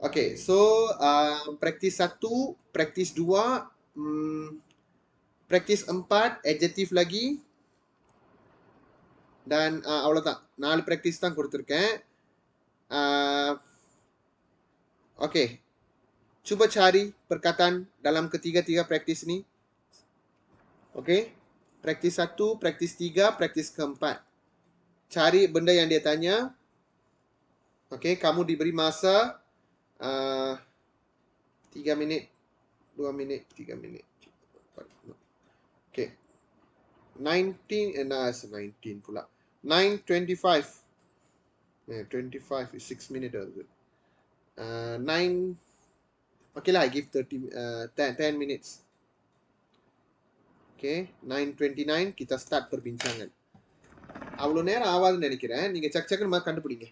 Okay, so praktis 1, praktis 2, praktis 4, adjektif lagi. Dan அவ்வளோதான் 4 practice தான் கொடுத்துருக்கேன். Okay, cuba cari perkataan dalam ketiga-tiga praktis ni. Okay, praktis 1, praktis 3, praktis keempat. Cari benda yang dia tanya. Okay, kamu diberi masa 3 minit, 2 minit, 3 minit. Okay, 19 pula. 9:25. 25 is 6 minutes. 9. Okay lah, I give 10 minutes. Okay, 9:29 kita start perbincangan. அவ்வளோ நேரம் ஆகாதுன்னு நினைக்கிறேன். நீங்க சக்குன்னு கண்டுபிடிங்க.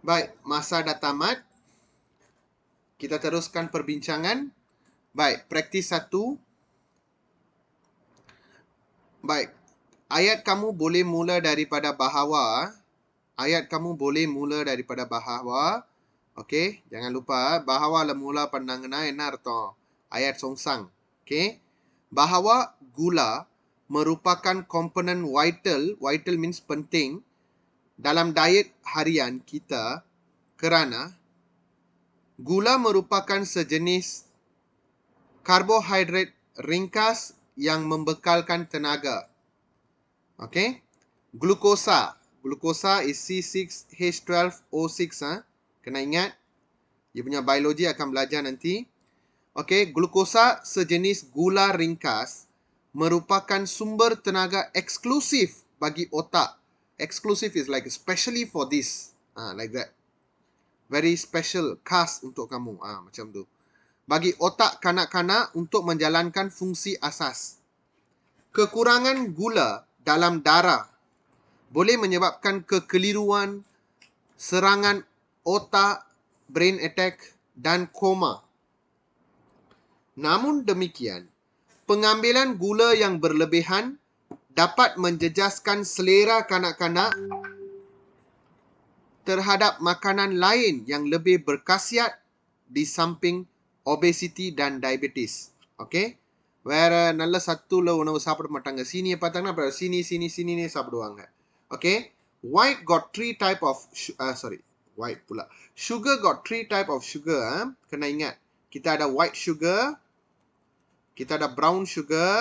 Baik, masa dah tamat. Kita teruskan perbincangan. Baik, praktis 1. Baik, ayat kamu boleh mula daripada bahawa. Ayat kamu boleh mula daripada bahawa. Okay, jangan lupa bahawa lah mula pandangana என்ன அர்த்தம்? Ayat songsang. Okay, bahawa gula merupakan komponen vital. Vital means penting dalam diet harian kita kerana gula merupakan sejenis karbohidrat ringkas yang membekalkan tenaga. Okay, glukosa. Glukosa is C6H12O6. Kena ingat. Dia punya biologi akan belajar nanti. Okay, glukosa sejenis gula ringkas merupakan sumber tenaga eksklusif bagi otak. Exclusive is like especially for this. Like that. Very special, khas untuk kamu. Macam tu. Bagi otak kanak-kanak untuk menjalankan fungsi asas. Kekurangan gula dalam darah boleh menyebabkan kekeliruan, serangan otak, brain attack dan koma. Namun demikian, pengambilan gula yang berlebihan dapat menjejaskan selera kanak-kanak terhadap makanan lain yang lebih berkhasiat di samping obesity dan diabetes. Okay? வேற நல்ல சத்துள்ள உணவு சாப்பிட மாட்டாங்க. சீனியை பார்த்தாங்கன்னா அப்புறம் சீனினே சாப்பிடுவாங்க. Okay? White got 3 type of white pula. Sugar got 3 type of sugar. Kena ingat. Kita ada white sugar, kita ada brown sugar,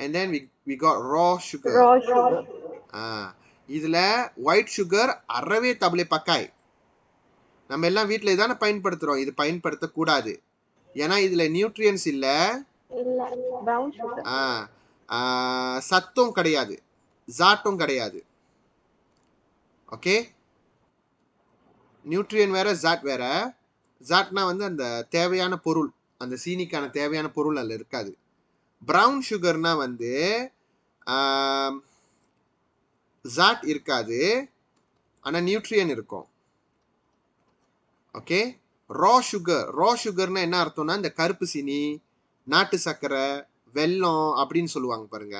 and then we got raw sugar. Raw sugar. இதுல white sugar அறவே தபலை பக்காய். நம்ம எல்லாம் வீட்டில் இதான பயன்படுத்துறோம். இது பயன்படுத்தக்கூடாது. ஏன்னா இதுல நியூட்ரியன்ஸ் இல்ல, brown sugar. சத்தும் கிடையாது, ஜாட்டும் கிடையாது. ஓகே, நியூட்ரியன் வேற, ஜாட் வேற. ஜாட்னா வந்து அந்த தேவையான பொருள், அந்த சீனிக்கான தேவையான பொருள் அதில் இருக்காது. ப்ரௌன் சுகர்னா வந்து ஜாட் இருக்காது, ஆனால் நியூட்ரியன் இருக்கும். ஓகே, ரா சுகர்னா என்ன அர்த்தம்னா இந்த கருப்பு சீனி, நாட்டு சர்க்கரை, வெல்லம் அப்படின்னு சொல்லுவாங்க பாருங்க.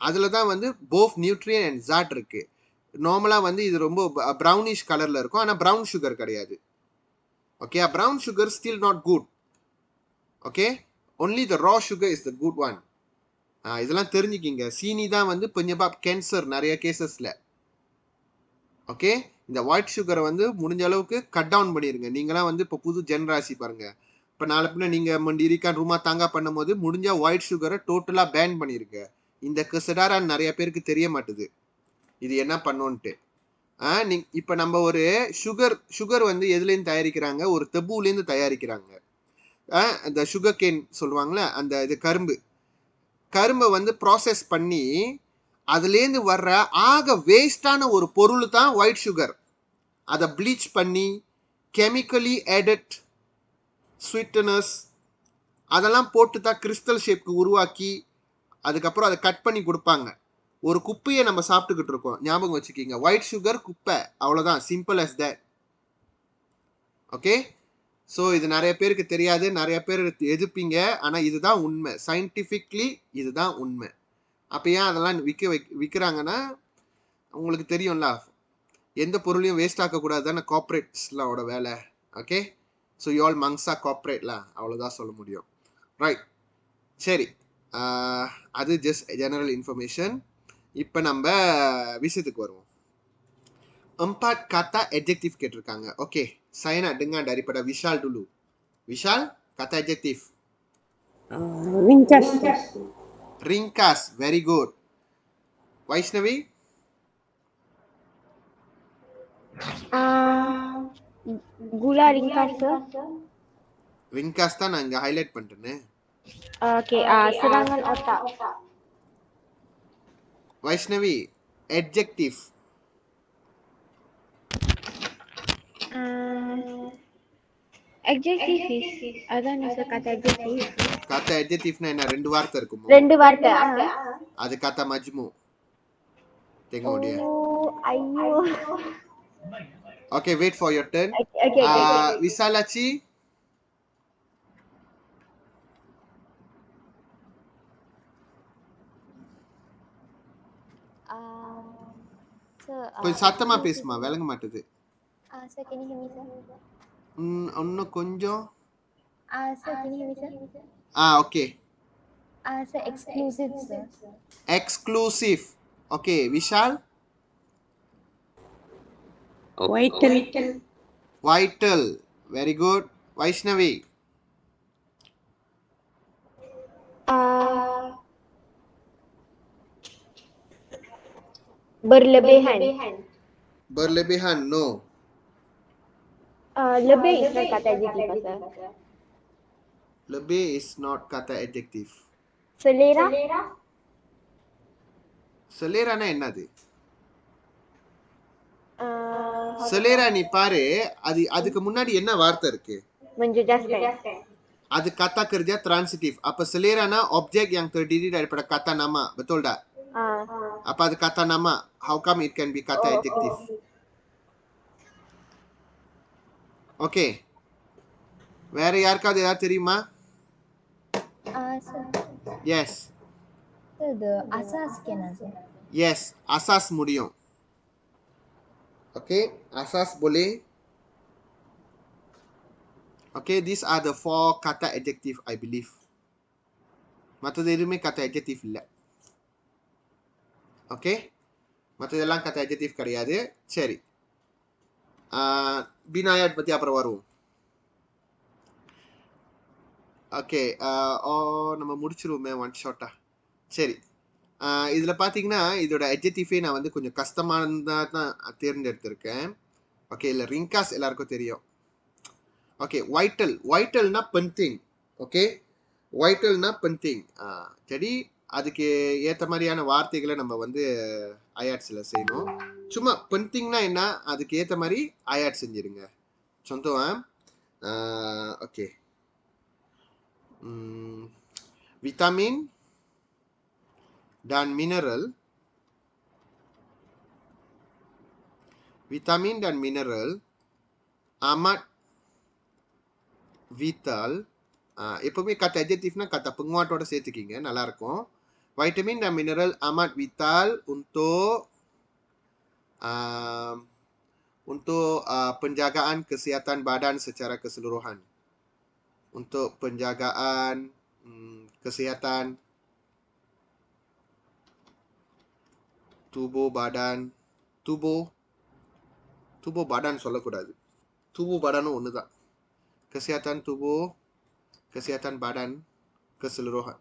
அதில் தான் வந்து போத் நியூட்ரியன் அண்ட் ஜாட் இருக்கு. நார்மலாக வந்து இது ரொம்ப ப்ரௌனிஷ் கலரில் இருக்கும், ஆனால் ப்ரௌன் சுகர் கிடையாது. Okay, brown sugar still not good. Okay, only the raw sugar is the good one. இதெல்லாம் தெரிஞ்சுக்கிங்க. சீனி தான் வந்து பஞ்சாப் கேன்சர் நிறைய கேசஸில். ஓகே, இந்த ஒயிட் சுகரை வந்து முடிஞ்ச அளவுக்கு கட் டவுன் பண்ணிடுங்க. நீங்களாம் வந்து இப்போ புது ஜென்ராசி பாருங்க. இப்போ நாளை பின்ன நீங்கள் மண்டிரிக்கான் ரூமா தாங்கா பண்ணும் போது முடிஞ்ச ஒயிட் சுகரை டோட்டலாக பேன் பண்ணிருக்க. இந்த கசடாரான் நிறைய பேருக்கு தெரிய மாட்டுது இது என்ன பண்ணோன்ட்டு. இப்போ நம்ம ஒரு சுகர் வந்து எதுலேருந்து தயாரிக்கிறாங்க? ஒரு தெபுலேருந்து தயாரிக்கிறாங்க. இந்த சுகர் கேன் சொல்லுவாங்களே, அந்த இது கரும்பை வந்து ப்ராசஸ் பண்ணி அதுலேருந்து வர்ற ஆக வேஸ்டான ஒரு பொருள் தான் ஒயிட் சுகர். அதை ப்ளீச் பண்ணி கெமிக்கலி ஆடட் ஸ்வீட்டனர்ஸ் அதெல்லாம் போட்டு தான் கிறிஸ்டல் ஷேப்க்கு உருவாக்கி அதுக்கப்புறம் அதை கட் பண்ணி கொடுப்பாங்க. ஒரு குப்பையை நம்ம சாப்பிட்டுக்கிட்டு இருக்கோம். ஞாபகம் வச்சுக்கிங்க, ஒயிட் சுகர் குப்பை, அவ்வளோதான், simple as that. Okay, so இது நிறைய பேருக்கு தெரியாது, நிறைய பேர் எதிர்ப்பீங்க, ஆனால் இதுதான் உண்மை. சயின்டிஃபிக்லி இதுதான் உண்மை. அப்போ ஏன் அதெல்லாம் விற்கிறாங்கன்னா உங்களுக்கு தெரியும்ல, எந்த பொருளையும் வேஸ்ட் ஆக்கக்கூடாது தானே கார்பரேட்ஸ்லோட வேலை. ஓகே, ஸோ யூ ஆல் மங்ஸா கார்பரேட்ல, அவ்வளோதான் சொல்ல முடியும். ரைட், சரி. அது ஜஸ்ட் ஜெனரல் இன்ஃபர்மேஷன். இப்போ நம்ம விஷயத்துக்கு வருவோம். 4 kata adjektif கேட்டிருக்காங்க. Okey, saya nak dengar daripada Vishal dulu. Vishal, kata adjektif. Ringkas. Ringkas, very good. Vaishnavi? Gula ringkas, sir. Ringkas தான் நான் இங்க highlight பண்ணிட்டேனே. Okay, serangan otak. Vaishnavi, adjective. Adjective is, அதான் sir kata adjective. Kata adjectiveனா என்ன, ரெண்டு வார்த்தை இருக்குமோ? ரெண்டு வார்த்தை. அது kata majmuk. Tengok dia. Oh, ஐயோ. Okay, wait for your turn. Okay. Visalachi? Sir, கொஞ்சம் சத்தமா பேசுமா, விளங்க மாட்டுது. sir, can you hear me, sir? இன்னும் கொஞ்சம். Sir, can you hear me, sir? Okay. Sir, exclusive, sir. Exclusive. Okay, Vishal? Vital. Very good. Vaishnavi? Berlebihan, no. Lebih is not kata adjective, sir. Lebih is not kata adjective. Selera? Selera-னா என்னது? Selera நீ பாரு, அதுக்கு முன்னாடி என்ன வார்த்தை இருக்கு? Menjejaskan. அது kata kerja transitif. Apa selera-னா objek yang terdiri daripada kata nama, betul tak? Apa அது kata nama? How come it can be kata adjective? Okay. வேற யாருக்காவது ஏதாவது தெரியுமா? Sir. Yes. Sir, the asas can sir. Yes, asas முடியும். Okay, asas boleh. Okay, these are the 4 kata adjective I believe. மற்றது எதுவுமே kata adjective இல்ல. Okay, மற்றதெல்லாம் kata adjective கிடையாது. சரி, பினாயட் பற்றி அப்புறம் வருவோம். ஓகே, நம்ம முடிச்சிருவோமே ஒன் ஷாட்டா. சரி, இதில் பார்த்தீங்கன்னா இதோட adjective நான் வந்து கொஞ்சம் கஷ்டமானதாக தான் தேர்ந்தெடுத்திருக்கேன். ஓகே, இல்லை ரிங்காஸ் எல்லாருக்கும் தெரியும். ஓகே, வைட்டல்னா பென்திங். ஓகே, வைட்டல்னா பென்திங். சரி, அதுக்கு ஏற்ற மாதிரியான வார்த்தைகளை நம்ம வந்து ஐஆட்ஸில் செய்யணும். சும்மா பென்திங்னா என்ன, அதுக்கு ஏற்ற மாதிரி ஐஆட் செஞ்சிருங்க. சொந்தம். Okay, vitamin dan mineral. Vitamin dan mineral amat vital. எப்பவுமே kata adjectiveனா kata penguatோட சேர்த்துக்கிங்க, நல்லா இருக்கும். Vitamin dan mineral amat vital untuk penjagaan kesihatan badan secara keseluruhan. Untuk penjagaan kesihatan tubuh badan சொல்லக்கூடாது. tubuh badanum ஒன்று தான். Kesihatan tubuh, kesihatan badan keseluruhan.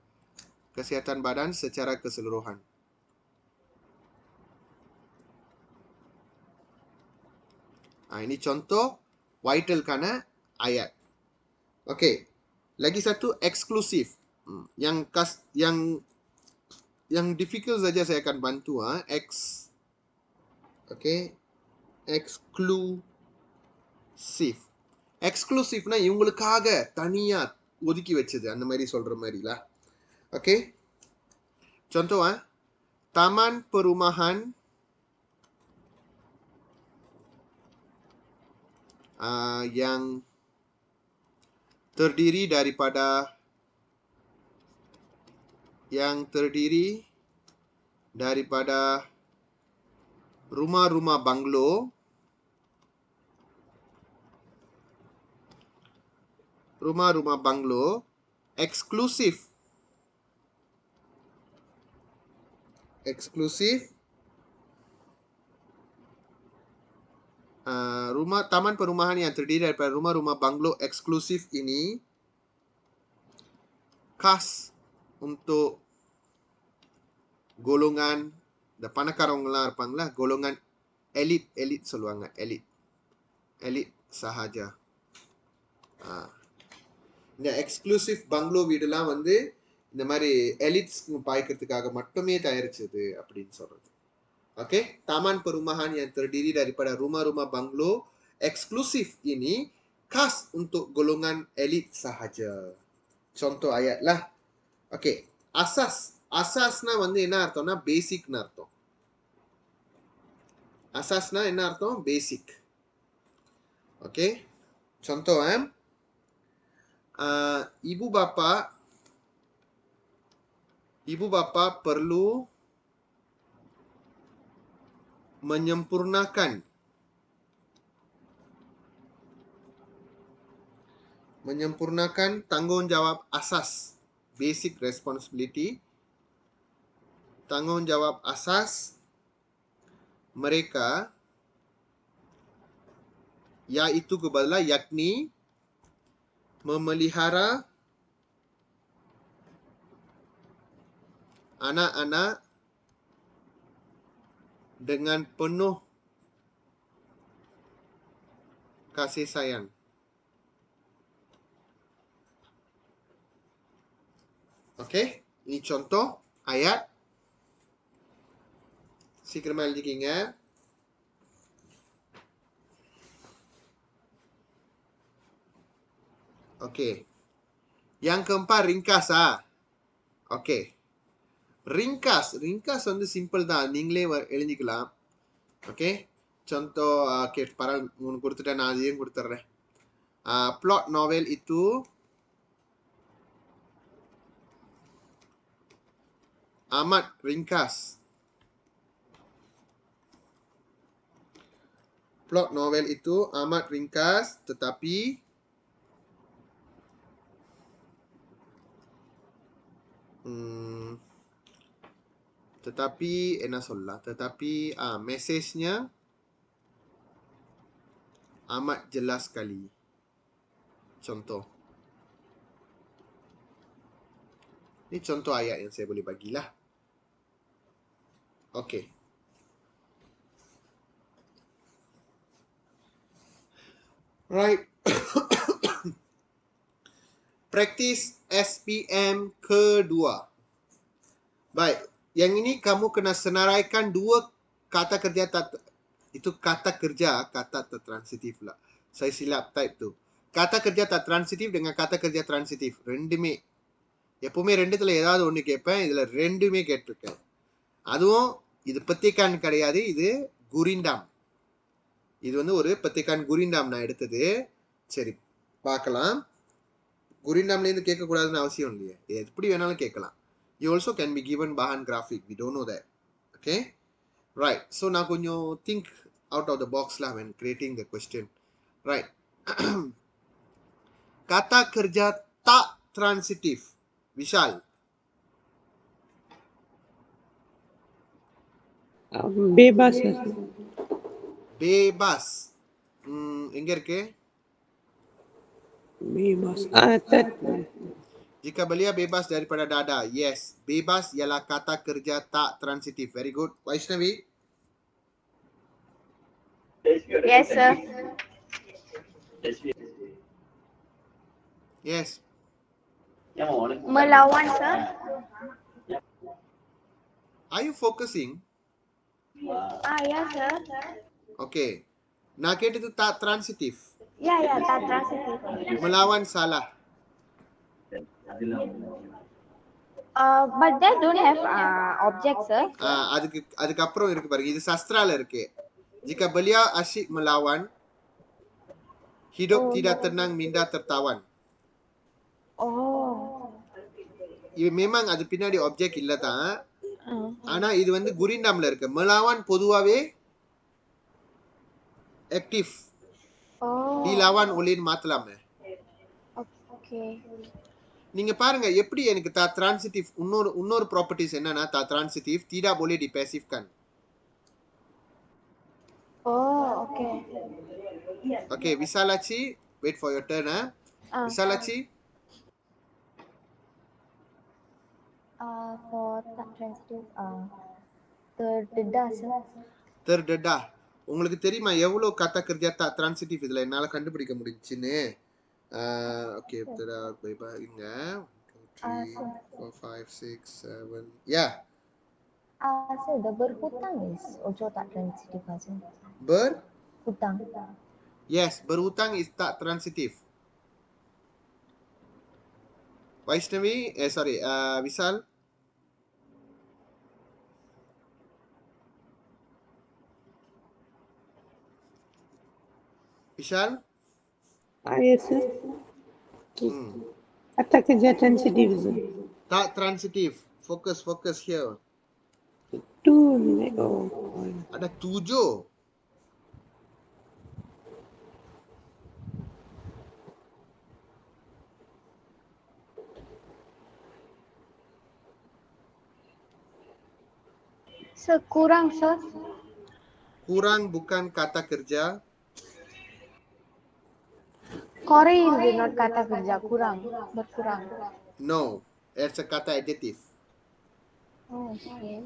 Kesihatan badan secara keseluruhan. Ini contoh vital-kana ayat. Okey, lagi satu eksklusif. Yang difficult saja saya akan bantu. Okey, eksklusif. எக்ஸ்க்ளூசிவ்னா இவங்களுக்காக தனியா ஒதுக்கி வச்சது, அந்த மாதிரி சொல்ற மாதிரில. Okay, contoh taman perumahan yang terdiri daripada rumah-rumah banglo. Rumah-rumah banglo eksklusif. Taman perumahan yang terdiri daripada rumah-rumah banglo eksklusif ini khas untuk golongan பணக்காரவங்கலாம் இருப்பாங்களா, golongan elit சொல்லுவாங்க, elit sahaja. இந்த எக்ஸ்க்ளூசிவ் பங்களோ வீடுலாம் வந்து இந்த மாதிரி எலிட்ஸ் பாய்க்கிறதுக்காக மட்டுமே தயாரிச்சது அப்படின்னு சொல்றது. Oke, taman perumahan yang terdiri daripada rumah-rumah banglo eksklusif ini khas untuk golongan elit sahaja. Contoh ayat lah. Oke, asas. Asasna வந்து என்ன அர்த்தம்னா பேசிக்னு அர்த்தம். Asasna என்ன அர்த்தம்? Basic. Oke. Contoh ibu bapa perlu menyempurnakan tanggungjawab asas, basic responsibility, tanggungjawab asas mereka, yaitu kebala yakni memelihara anak-anak dengan penuh kasih sayang. Oke, ini contoh ayat. சீக்கிரமா எழுதிக்கிங்க. Oke. Yang keempat ringkas Oke. Ringkas வந்து simple தான், நீங்களே எழுதிக்கலாம். Okay, contoh பரவாயில்ல, உங்களுக்கு கொடுத்துட்டேன், நான் அதையும் கொடுத்துட்றேன். Plot novel itu amat ringkas. Plot novel itu amat ringkas, tetapi message-nya amat jelas sekali. Contoh. Ini contoh ayat yang saya boleh bagilah. Okey. Right. Praktis SPM kedua. Baik. Yang ini kamu kena senaraikan dua kata kerja itu kata tak transitif lah. Saya silap type tu. Kata kerja tak transitif dengan kata kerja transitif. ரெண்டுமே எப்பவுமே ரெண்டுத்துல ஏதாவது ஒன்று கேட்பேன். இதில் ரெண்டுமே கேட்டிருக்கேன். அதுவும் இது பத்திக்கான் கிடையாது, இது குரிண்டாம். இது வந்து ஒரு பத்திக்கான் குரிண்டாம் நான் எடுத்தது. சரி, பார்க்கலாம். குரிண்டாம்லேருந்து கேட்கக்கூடாதுன்னு அவசியம் இல்லையே, எப்படி வேணாலும் கேட்கலாம். You also can be given bahan graphic. We don't know that. Okay? Right. So now konyo think out of the box lah when creating the question. Right. Kata kerja tak transitif. Vishal. Bebas. Bebas. எங்க இருக்கு? Bebas. Jika belia bebas daripada dada. Yes. Bebas ialah kata kerja tak transitif. Very good. Vaishnavi? Yes, sir. Yes. Melawan, sir. Are you focusing? Yes, sir. Okay. Nak itu tak transitif. Ya, tak transitif. Melawan salah. But they don't have object, sir. அதுக்கப்புறம் இருக்கு பாருங்க, இது சஸ்திரால இருக்கு. Jika belia asyik melawan, hidup tidak tenang, minda tertawan. Oh. Memang அது பின்னாடி object இல்ல தான். ஆனா இது வந்து குரிண்டாம்ல இருக்கு. மெலாவான் பொதுவாவே ஆக்டிவ். Oh, டிலாவான் ஒலின்னு மாத்தலாமே. okay. நீங்க பாருங்க எப்படி எனக்கு transitive இன்னொரு ப்ராப்பர்ட்டிஸ் என்னன்னா transitive tidak boleh dipasifkan. Oh, okay. Okay, Visalachi, wait for your turn. Visalachi, For tak transitive, terdedah, sir. terdedah. உங்களுக்கு தெரியுமா எவ்வளவு kata kerja tak transitive இதுல என்னால கண்டுபிடிக்க முடிஞ்சுன்னு? Okay, இங்க 1 2 3 4 5 6 7. Yeah. Sir, the berhutang is also tak transitive, sir. Hutang. Yes, berhutang is tak transitive. Vaishnavi, sorry, Visal. Vishal? Yes, sir. Kata kerja transitive, sir. Tak transitive. Focus here. Tu, oh. Ada 7. Sir, kurang, sir. Kurang bukan kata kerja. Correct is not kata kerja. Kurang. Berkurang. No, it's a kata adjective. Oh, okay.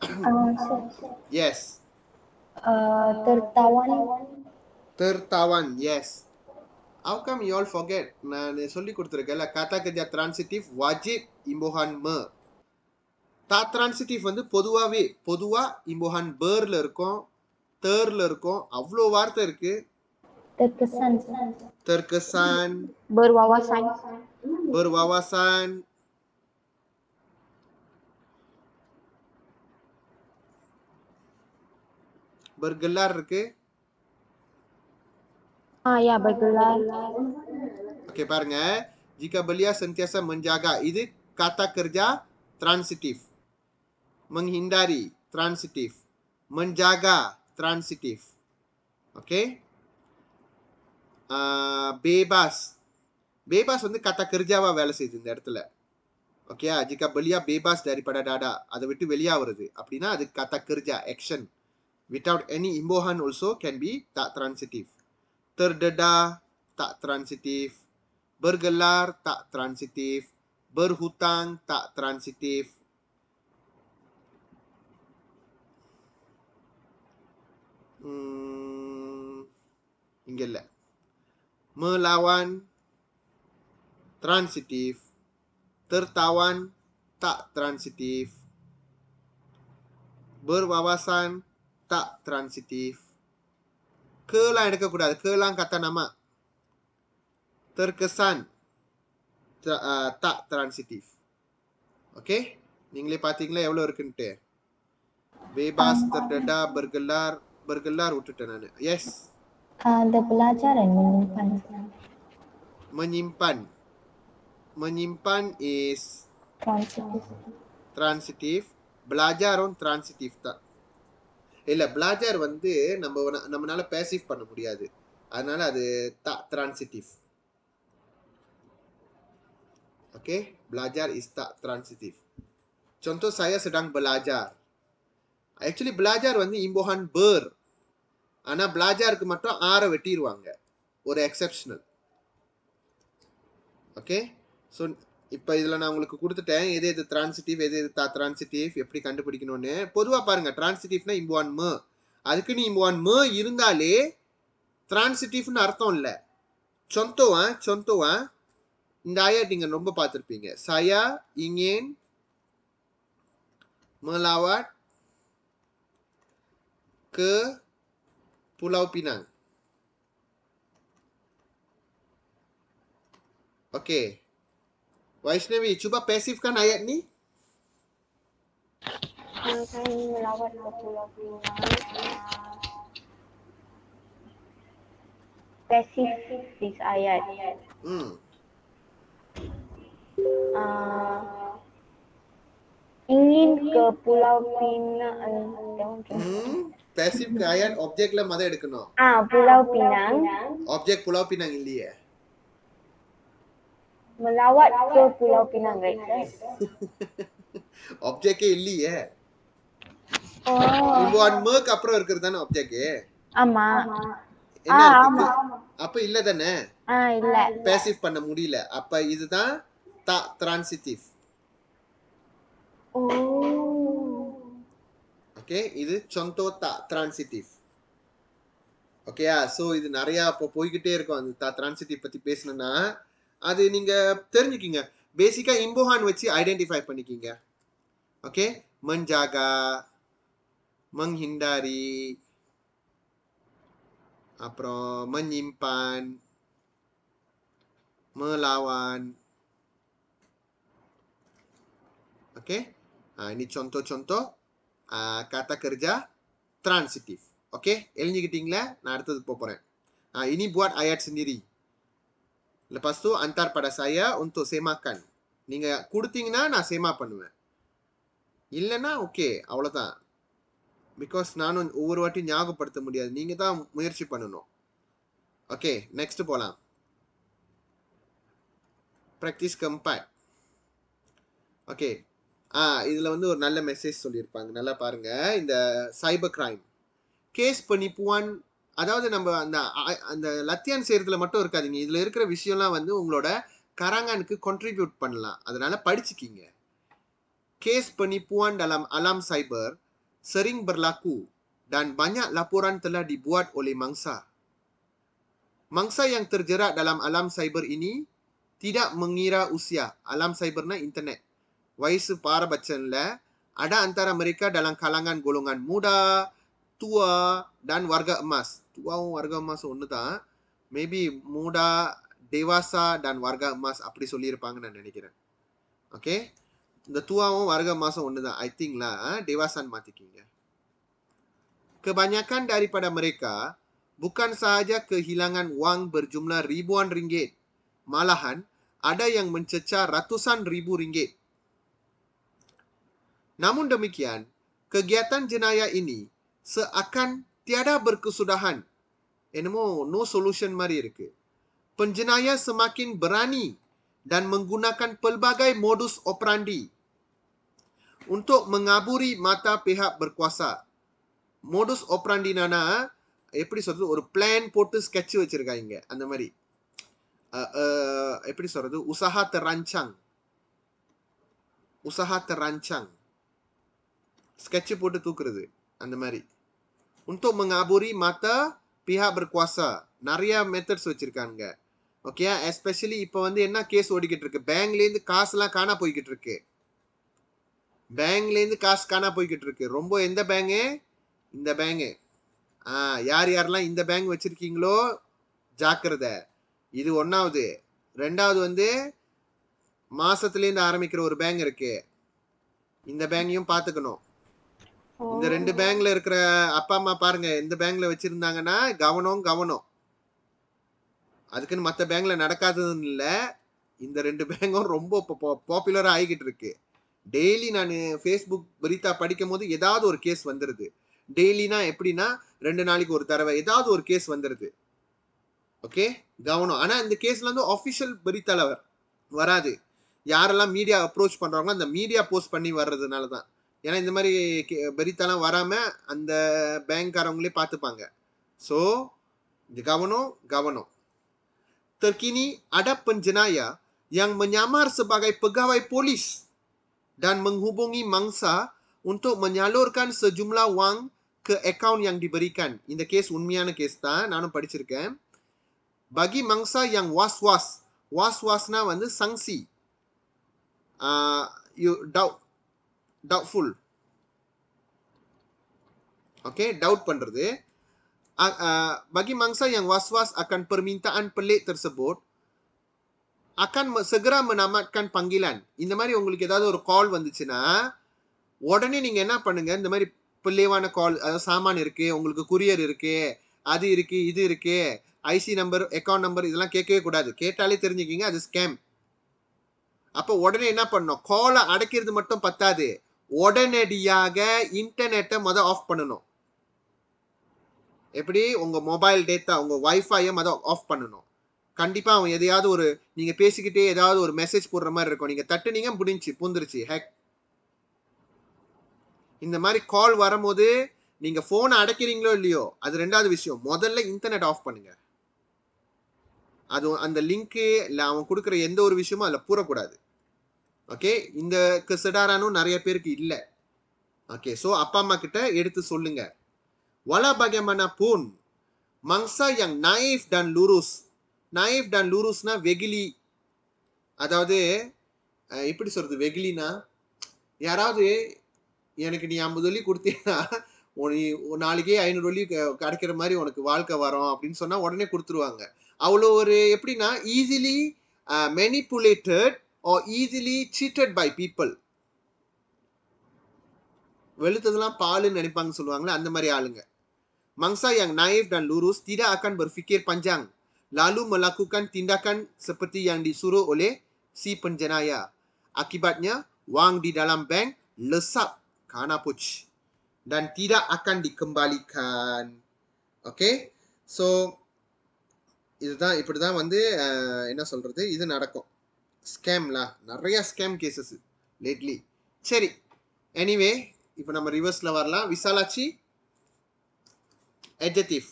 Sir, Yes. tertawan. Tertawan, yes. How come you all forget? நான் சொல்லி கொடுத்துருக்கேன்ல kata kerja transitive wajib imbuhan me. Tak transitive வந்து பொதுவா imbuhan berல இருக்கும், terல இருக்கும், அவ்வளோ வார்த்தை இருக்கு. Terkesan, sir. Terkesan, Berwawasan. berwawasan, bergelar இருக்கு. Ya, bergelar. Okey, பாருங்க. Jika beliau sentiasa menjaga, இது kata kerja transitif. Menghindari, transitif. Menjaga, transitif. Okey. Bebas. Bebas வந்து kata kerjaவா வேலை செய்யுது இந்த இடத்துல. ஓகேயா? jika beliau bebas daripada dada, அதை விட்டு வெளியா வருது அப்படின்னா அது kata kerja, action. Without any imbuhan also can be tak transitif. Terdedah, tak transitif. Bergelar, tak transitif. Berhutang, tak transitif. இங்க இல்ல. Melawan, transitif. Tertawan, tak transitif. Berwawasan, tak transitif. Kelang எடுக்கக்கூடாது. Kelang kata nama. Terkesan, tak transitif. Okay? நீங்களே பாத்தீங்களா எவ்வளவு இருக்குன்ட்டு? Bebas, terdedah, bergelar விட்டுட்டேன் நானு. Yes. The belajar and menyimpan. Menyimpan. Menyimpan is Transitive. transitive. Belajar transitif தான். இல்ல belajar வந்து நம்மனால passive பண்ண முடியாது. அதனால அது tak transitif. Okay? Belajar is tak transitif. Contoh saya sedang belajar. Actually belajar வந்து imbuhan ber. ஆனா belajarக்கு மட்டும் ஆற வெட்டிடுவாங்க. ஒரு எக்ஸெப்ஷனல். ஓகே? ஸோ இப்போ இதில் நான் உங்களுக்கு கொடுத்துட்டேன் எது எது டிரான்சிட்டிவ் எது எது டிரான்சிட்டிவ் எப்படி கண்டுபிடிக்கணும்னு. பொதுவாக பாருங்க டிரான்சிட்டிவ்னா இம்புவான் ம. அதுக்குன்னு இம்புவான் ம இருந்தாலே டிரான்சிட்டிவ்னு அர்த்தம் இல்லை. சொந்தோவா இந்த ஆயா நீங்க ரொம்ப பார்த்துருப்பீங்க. saya ingin melawat ke Pulau Pinang. Okay. Vaishnavi, cuba pasifkan ayat ni. Saya melawat ke Pulau Pinang. Pasif this ayat. Ingin ke Pulau Pinang. passive க்கு ayat objectல மத எடுக்கணும். Pulau Pinang. Object Pulau Pinang இல்லையே. Melawat ke Pulau Pinang, right? objectே இல்லையே. இப்போ Merck அப்புறம் இருக்கிறது தானே object. ஆமா. என்ன இருக்கு? அப்ப இல்ல தானே? இல்ல. passive பண்ண முடியல. அப்ப இதுதான் tak transitive. ஓகே, இது contoh tak transitive. ஓகேயா? சோ இது நிறைய அப்போ போய்கிட்டே இருக்கும். அந்த tak transitive பத்தி பேசணும்னா அது நீங்க தெரிஞ்சுக்கிங்க. பேசிக்கா இம்போஹான் வச்சு ஐடென்டிஃபை பண்ணிக்கிங்க. ஓகே, menjaga, menghindari, அப்புறம் menyimpan, melawan. Oke, ini contoh-contoh kata kerja transitif. Oke, எழுதிக்கிட்டீங்களா? நான் அடுத்தது போறேன். Ini buat ayat sendiri. Lepas tu antar pada saya untuk semakan. நீங்க கொடுத்தீங்கன்னா நான் சேமா பண்ணுவேன். இல்லைன்னா ஓகே, அவ்வளோதான். பிகாஸ் நானும் ஒவ்வொரு வாட்டி ஞாபகப்படுத்த முடியாது. நீங்க தான் முயற்சி பண்ணணும். ஓகே, நெக்ஸ்ட் போலாம். Practice keempat. ஓகே, இதுல வந்து ஒரு நல்ல மெசேஜ் சொல்லியிருப்பாங்க. நல்லா பாருங்க. இந்த சைபர் கிரைம் கேஸ் பணிப்புவான், அதாவது நம்ம அந்த லத்தியான் செய்யறதுல மட்டும் இருக்காதீங்க. இதுல இருக்கிற விஷயம்லாம் வந்து உங்களோட கராங்கானுக்கு contribute பண்ணலாம். அதனால படிச்சுக்கிங்க. Kes penipuan dalam alam cyber sering berlaku dan banyak laporan telah dibuat oleh mangsa. Mangsa yang terjerat dalam alam cyber ini tidak mengira usia. Alam cyberna internet. Waisu பாரபட்சம்ல ada antara mereka dalam kalangan golongan muda, tua dan warga emas. Tuaவும் warga emas ஒண்ணுதான். Maybe muda, dewasa dan warga emas அப்படி சொல்லியிருப்பாங்கன்னு நான் நினைக்கிறேன். Okay, இந்த tuaவும் warga emas ஒண்ணுதான். I think lah, dewasan மாத்திக்கிங்க. Kebanyakan daripada mereka bukan sahaja kehilangan wang berjumlah ribuan ringgit, malahan ada yang mencecah ratusan ribu ringgit. Namun demikian, kegiatan jenayah ini seakan tiada berkesudahan. என்னமோ no solution மாதிரி இருக்கு. Penjenayah semakin berani dan menggunakan pelbagai modus operandi untuk mengaburi mata pihak berkuasa. Modus operandi nana எப்படி சொல்றது, ஒரு plan போட்டு sketch வச்சிருக்காங்க. அந்த மாதிரி எப்படி சொல்றது, usaha terancang ஸ்கெட்ச் போட்டு தூக்குறது அந்த மாதிரி. untuk mengaburi mata pihak berkuasa நிறைய மெத்தட்ஸ் வச்சிருக்காங்க. ஓகே, எஸ்பெஷலி இப்போ வந்து என்ன கேஸ் ஓடிக்கிட்டு இருக்கு, பேங்க்லேருந்து காசுலாம் காணா போய்கிட்டு இருக்கு. பேங்க்லேருந்து காசு காணா போய்கிட்டு இருக்கு. ரொம்ப எந்த பேங்கு? இந்த பேங்கு. யார் யாரெல்லாம் இந்த பேங்க் வச்சிருக்கீங்களோ ஜாக்கிரதை. இது ஒன்னாவது. ரெண்டாவது வந்து மாசத்துலேருந்து ஆரம்பிக்கிற ஒரு பேங்க் இருக்கு. இந்த பேங்கையும் பார்த்துக்கணும். இந்த ரெண்டு பேங்க்ல இருக்கிற அப்பா அம்மா பாருங்க, இந்த பேங்க்ல வச்சிருந்தாங்கன்னா கவனம். அதுக்குன்னு மற்ற பேங்க்ல நடக்காததுன்னு இல்லை. இந்த ரெண்டு பேங்கும் ரொம்ப பாப்புலரா ஆகிக்கிட்டு இருக்கு. டெய்லி நான் ஃபேஸ்புக் பரிதா படிக்கும் போது ஏதாவது ஒரு கேஸ் வந்துருது. டெய்லினா எப்படின்னா 2 நாளைக்கு ஒரு தடவை ஏதாவது ஒரு கேஸ் வந்துருது. ஓகே, கவனம். ஆனா இந்த கேஸ்ல வந்து ஆஃபிஷியல் பரிதால வராது. யாரெல்லாம் மீடியா அப்ரோச் பண்றாங்களோ அந்த மீடியா போஸ்ட் பண்ணி வர்றதுனால தான். ஏன்னா இந்த மாதிரி பரிதாலாம் வராம அந்த பேங்க்காரவங்களே பார்த்துப்பாங்க. ஸோ கவனம். Terkini ada penjenayah yang menyamar sebagai pegawai polis dan menghubungi mangsa untuk menyalurkan sejumlah wang ke akaun yang diberikan. இந்த கேஸ் உண்மையான கேஸ் தான், நானும் படிச்சிருக்கேன். Bagi mangsa yang was-wasனா வந்து சங்சி, doubtful. ஓகே, டவுட் பண்றது. Bagi mangsa yang was-was akan permintaan pelik tersebut akan segera menamatkan panggilan. இந்த மாதிரி உங்களுக்கு ஏதாவது ஒரு கால் வந்துச்சுன்னா உடனே நீங்க என்ன பண்ணுங்க, இந்த மாதிரி பிள்ளைவான கால், அதாவது சாமான் இருக்கு, உங்களுக்கு குரியர் இருக்கு, அது இருக்கு, இது இருக்கு, ஐசி நம்பர், அக்கௌண்ட் நம்பர், இதெல்லாம் கேட்கவே கூடாது. கேட்டாலே தெரிஞ்சுக்கிங்க அது ஸ்கேம். அப்போ உடனே என்ன பண்ணணும், காலை அடைக்கிறது மட்டும் பத்தாது, உடனடியாக இன்டர்நெட்டை ஆஃப் பண்ணணும். எப்படி உங்க மொபைல் டேட்டா உங்க வைஃபையை ஆஃப் பண்ணணும். கண்டிப்பா அவன் எதையாவது ஒரு நீங்க பேசிக்கிட்டே ஏதாவது ஒரு மெசேஜ் போடுற மாதிரி இருக்கும், நீங்க தட்டுனீங்க முடிஞ்சு பூந்துருச்சு ஹேக். இந்த மாதிரி கால் வரும்போது நீங்க போனை அடைக்கிறீங்களோ இல்லையோ அது ரெண்டாவது விஷயம், முதல்ல இன்டர்நெட் ஆஃப் பண்ணுங்க. அது அந்த லிங்க்கு இல்ல அவன் கொடுக்குற எந்த ஒரு விஷயமும் அதுல பூரக்கூடாது. ஓகே, இந்த கெசடாரானும் நிறைய பேருக்கு இல்லை. ஓகே, ஸோ அப்பா அம்மா கிட்ட எடுத்து சொல்லுங்க. Wala bagaimanapun mangsa yang naif dan lurus. Naif dan lurusனா வெகுளி. அதாவது எப்படி சொல்றது வெகுளினா, யாராவது எனக்கு நீ 50 வெள்ளி கொடுத்தீங்கன்னா நாளைக்கே 500 வெள்ளி கிடைக்கிற மாதிரி உனக்கு வாழ்க்கை வரும் அப்படின்னு சொன்னா உடனே கொடுத்துருவாங்க. அவ்வளோ ஒரு எப்படின்னா easily manipulated or easily cheated by people. வெளுத்ததெல்லாம் பாலுன்னு நினைப்பாங்க சொல்லுவாங்களே, அந்த மாதிரி ஆளுங்க. Mangsa yang naif dan lurus tidak akan berfikir panjang lalu melakukan tindakan seperti yang disuruh oleh si penjenayah. Akibatnya wang di dalam bank lesap kana puch dan tidak akan dikembalikan. Okay, so இதுதான் இப்படிதான் வந்து என்ன சொல்றது இது நடக்கும். ஸ்கேம்ல நிறைய scam cases lately. சரி, anyway இப்போ நம்ம ரிவர்ஸ்ல வரலாம். Visalachi adjective.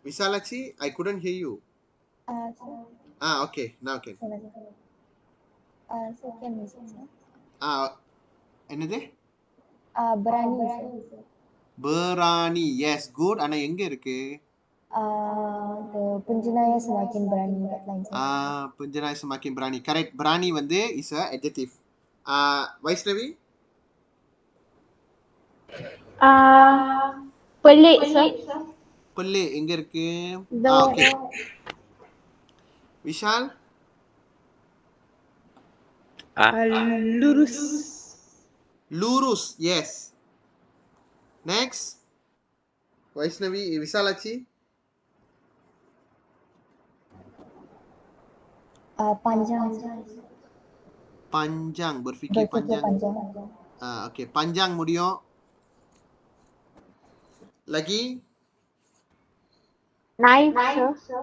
Visalachi, I couldn't hear you. Okay, now okay. Second is sir. என்னது? Berani sir. Berani, yes, good. ஆனா எங்க இருக்கு? The penjenayah semakin berani kat line sir. Penjenayah semakin berani. Correct. Berani வந்து is a adjective. Vaishnavi? Pelik sir. Pelik எங்க இருக்கு? The Okay. Vishal? Lurus. Lurus, yes. Next. Vaishnavi, Visalachi? Panjang. Panjang, berfikir panjang. Okay, panjang முடியும். Lagi? naif sir.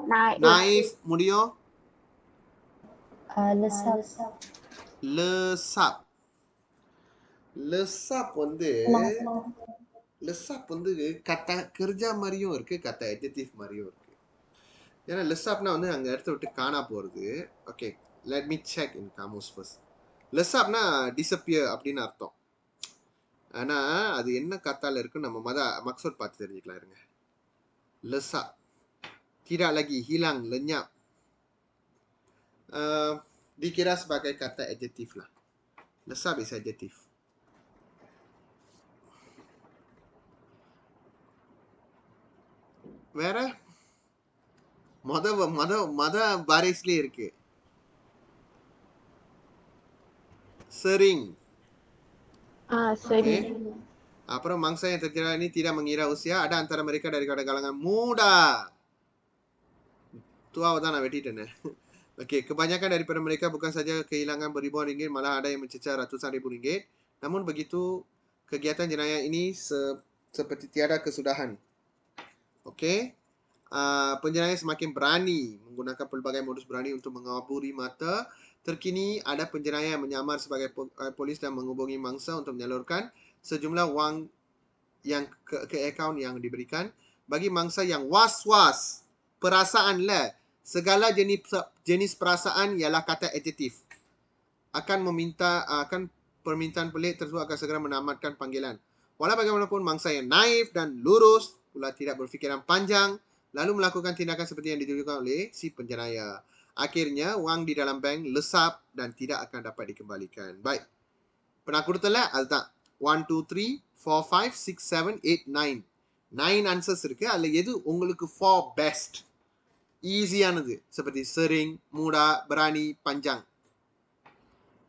Naif முடியும். Lesap. Lesap. Lesap வந்து lesap வந்து kata kerja மாதிரியும் இருக்கு, kata adjective மாதிரியும் இருக்கு. ஏன்னா லெஸ்ஸாப்னா வந்து அங்கே இடத்த விட்டு காணா போகிறது. Okay, let me check in காமோஸ் ஃபர்ஸ்ட். லெஸ்ஸாப்னா டிசப்பியர் அப்படின்னு அர்த்தம். ஆனால் அது என்ன கத்தால இருக்குன்னு நம்ம மக்சூட் பார்த்து தெரிஞ்சுக்கலாம். இருங்க. லெஸ்ஸா tidak lagi, hilang, lenyap. Dikira sebagai kata adjektif lah. Lesap is adjektif. வேற மத பாரிஸ்லயே இருக்கு. Sering. Sering. Apuram mangsa yang terkira ini tidak mengira usia ada antara mereka dari kalangan muda. Tua awak nak வெட்டிட்டேனே. Okey, kebanyakan daripada mereka bukan saja kehilangan beribuan ringgit, malah ada yang mencecah ratusan ribu ringgit. Namun begitu, kegiatan jenayah ini seperti tiada kesudahan. Okey. Penjenayah semakin berani menggunakan pelbagai modus berani untuk mengaburi mata. Terkini ada penjenayah yang menyamar sebagai polis dan menghubungi mangsa untuk menyalurkan sejumlah wang yang ke akaun yang diberikan. Bagi mangsa yang was-was, perasaan lah, segala jenis perasaan ialah kata adjektif. Akan permintaan pelik tersebut akan segera menamatkan panggilan. Walau bagaimanapun mangsa yang naif dan lurus pula tidak berfikiran panjang lalu melakukan tindakan seperti yang ditunjukkan oleh si penjenayah. Akhirnya wang di dalam bank lesap dan tidak akan dapat dikembalikan. Baik. Pernah கொடுத்தல அதுதான் 1 2 3 4 5 6 7 8 9 9 answers இருக்கு. அதுல எது உங்களுக்கு for best ஈஸியானது seperti sering, mudah, berani, panjang.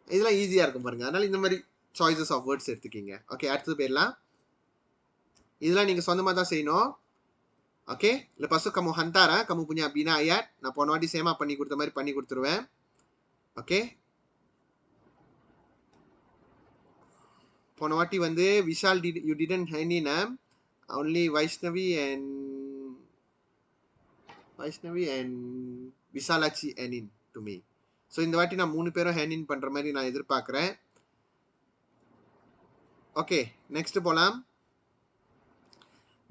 இதெல்லாம் ஈஸியா இருக்கும் பாருங்க. அதனால இந்த மாதிரி சாய்ஸஸ் ஆஃப் வேர்ட்ஸ் எடுத்துக்கிங்க. ஓகே, அடுத்தது போயிடலாம். இதெல்லாம் நீங்க சொந்தமா தான் செய்யணும். Oke, lepas itu kamu hantar, kamu punya bina ayat. Nah, pono di sema பண்ணி கொடுத்த மாதிரி பண்ணி கொடுத்துருவேன். ஓகே, போன வாட்டி வந்து Vishal you didn't hand in only Vaishnavi and Visalachi hand in to me. So இந்த வாட்டி நான் 3 பேரும் hand in பண்ற மாதிரி நான் எதிர்பார்க்கிறேன். ஓகே, நெக்ஸ்ட் போலாம்.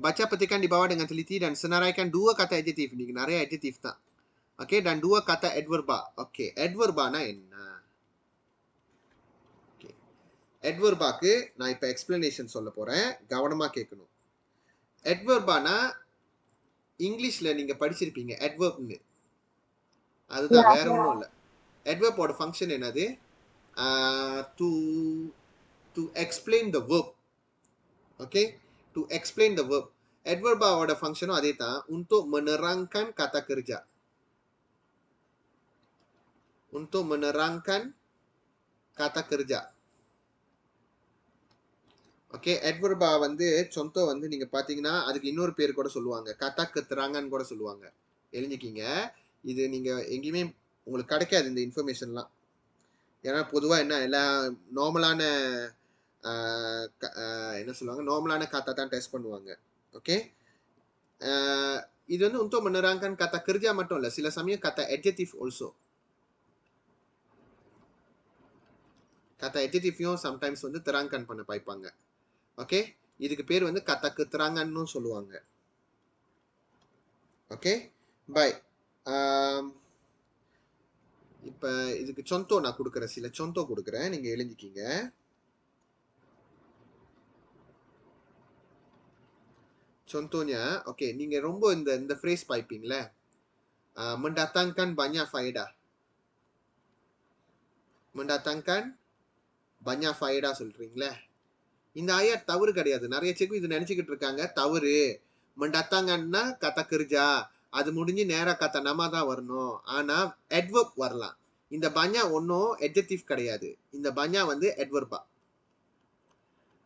Baca petikan di bawah dengan teliti dan senaraikan 2 kata adjektif. Ini நிறைய adjektif தான். Oke, dan 2 kata adverba. Oke, adverba-னா என்ன? ஓகே, adverba-க்கு நான் இப்ப explanation சொல்ல போறேன். கவனமா கேட்கணும். adverba-னா இங்கிலீஷ்ல நீங்க படிச்சிருப்பீங்க adverb-னு. அதுதான், வேற ஒண்ணும் இல்ல. adverb-ஓட ஃபங்க்ஷன் என்னது? to explain the verb. Okay, to explain the verb. Adverb-ஓட ஃபங்க்ஷனும் அதே தான். Untuk menerangkan kata kerja. Untuk menerangkan kata kerja. Okay, adverb வந்து contoh வந்து நீங்க பாத்தீங்கன்னா அதுக்கு இன்னொரு பேர் கூட சொல்லுவாங்க. kata keterangan கூட சொல்லுவாங்க. எழுதிக்கிங்க. இது நீங்க எங்கேயுமே உங்களுக்கு கிடைக்காது இந்த இன்ஃபர்மேஷன்லாம். ஏன்னா பொதுவா என்ன எல்லாம் நார்மலான என்ன சொல்லுவாங்க, நார்மலான kata தான் டெஸ்ட் பண்ணுவாங்க. ஓகே, இது வந்து untuk menerangkan kata kerja மட்டும் இல்ல, சில சமயம் kata adjective also. kata adjective-யும் sometimes வந்து terangkan பண்ண பாய்ப்பாங்க. ஓகே, இதுக்கு பேர் வந்து kata keterangan-னு சொல்லுவாங்க. Okay, bye. இப்ப இதுக்கு contoh நான் கொடுக்குறேன், சில contoh கொடுக்குறேன், நீங்க எழுதிக்கிங்க. Contohnya, oke, நீங்க ரொம்ப இந்த phrase பாய்ப்பீங்களே, mendatangkan banyak faedah. mendatangkan banyak faedah சொல்றீங்களே, இந்த ayat தவறு கிடையாது. நிறைய செக்கு இது நினைச்சுக்கிட்டு இருக்காங்க தவறு. mendatangkanனா kata kerja, அது முடிஞ்சு நேரா kata nama தான் வரணும். ஆனா adverb வரலாம். இந்த banyak ஒன்னும் adjective கிடையாது. இந்த banyak வந்து adverb.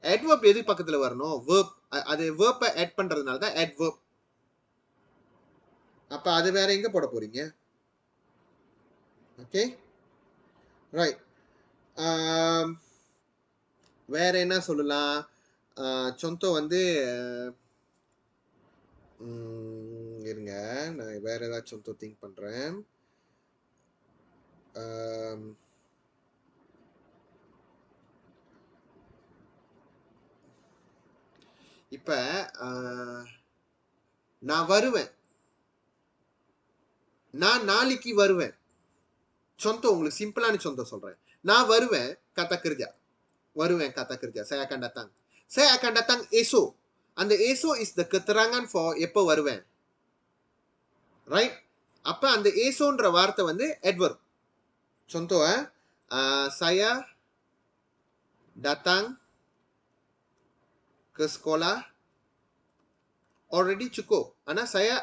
adverb எது பக்கத்துல வரணும்? verb. அது verb add பண்றதுனால தான் adverb. அப்ப அது வேற எங்க போட போறீங்க? Okay, right. வேற என்ன சொல்லலாம்? contoh வந்து இருங்க, நான் வேற ஏதாவது contoh திங்க் பண்றேன். இப்ப நான் வருவேன், நான் நாளைக்கு வருவேன். contoh உங்களுக்கு சிம்பிளான contoh சொல்றேன். நான் வருவேன் kata kerja. வருவேன் kata kerja. Saya akan datang. Saya akan datang esok. அந்த esok is the keterangan for எப்போ வருவேன். ரைட்? அப்ப அந்த esokன்ற வார்த்தை வந்து adverb. contoh saya datang ke sekolah already cukup. ஆனா saya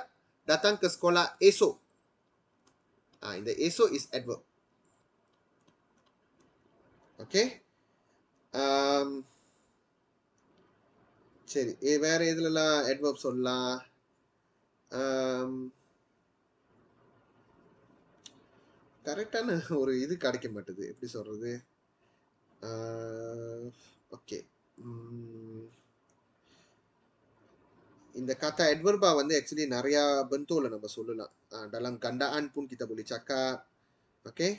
datang ke sekolah esok. இந்த esok is adverb. ஓகே, சரி, வேற எதுலலாம் adverb சொல்லலாம்? கரெக்டான ஒரு இது கிடைக்க மாட்டுது, எப்படி சொல்றது? ஓகே, இந்த kata adverb வந்து actually நிறைய bentukல நம்ம சொல்லலாம். dalam gandaan pun kita boleh cakap. Okay,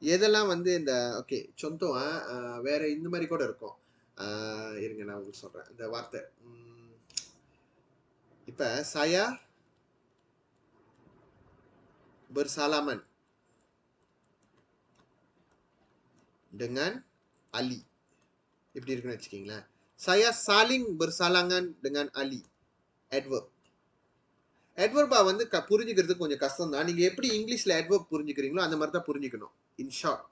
எதெல்லாம் வந்து இந்த ஓகே contoh வேற இந்த மாதிரி கூட இருக்கும். இருங்க நான் உங்களுக்கு சொல்றேன் இந்த வார்த்தை. இப்ப saya bersalaman dengan Ali. இப்படி இருக்குன்னு வச்சுக்கீங்களேன். saya saling bersalangan dengan Ali. adverb. adverb வந்து புரிஞ்சுக்கிறதுக்கு கொஞ்சம் கஷ்டம் தான். நீங்க எப்படி இங்கிலீஷ்ல adverb புரிஞ்சுக்கிறீங்களோ அந்த மாதிரி தான் புரிஞ்சுக்கணும். in short,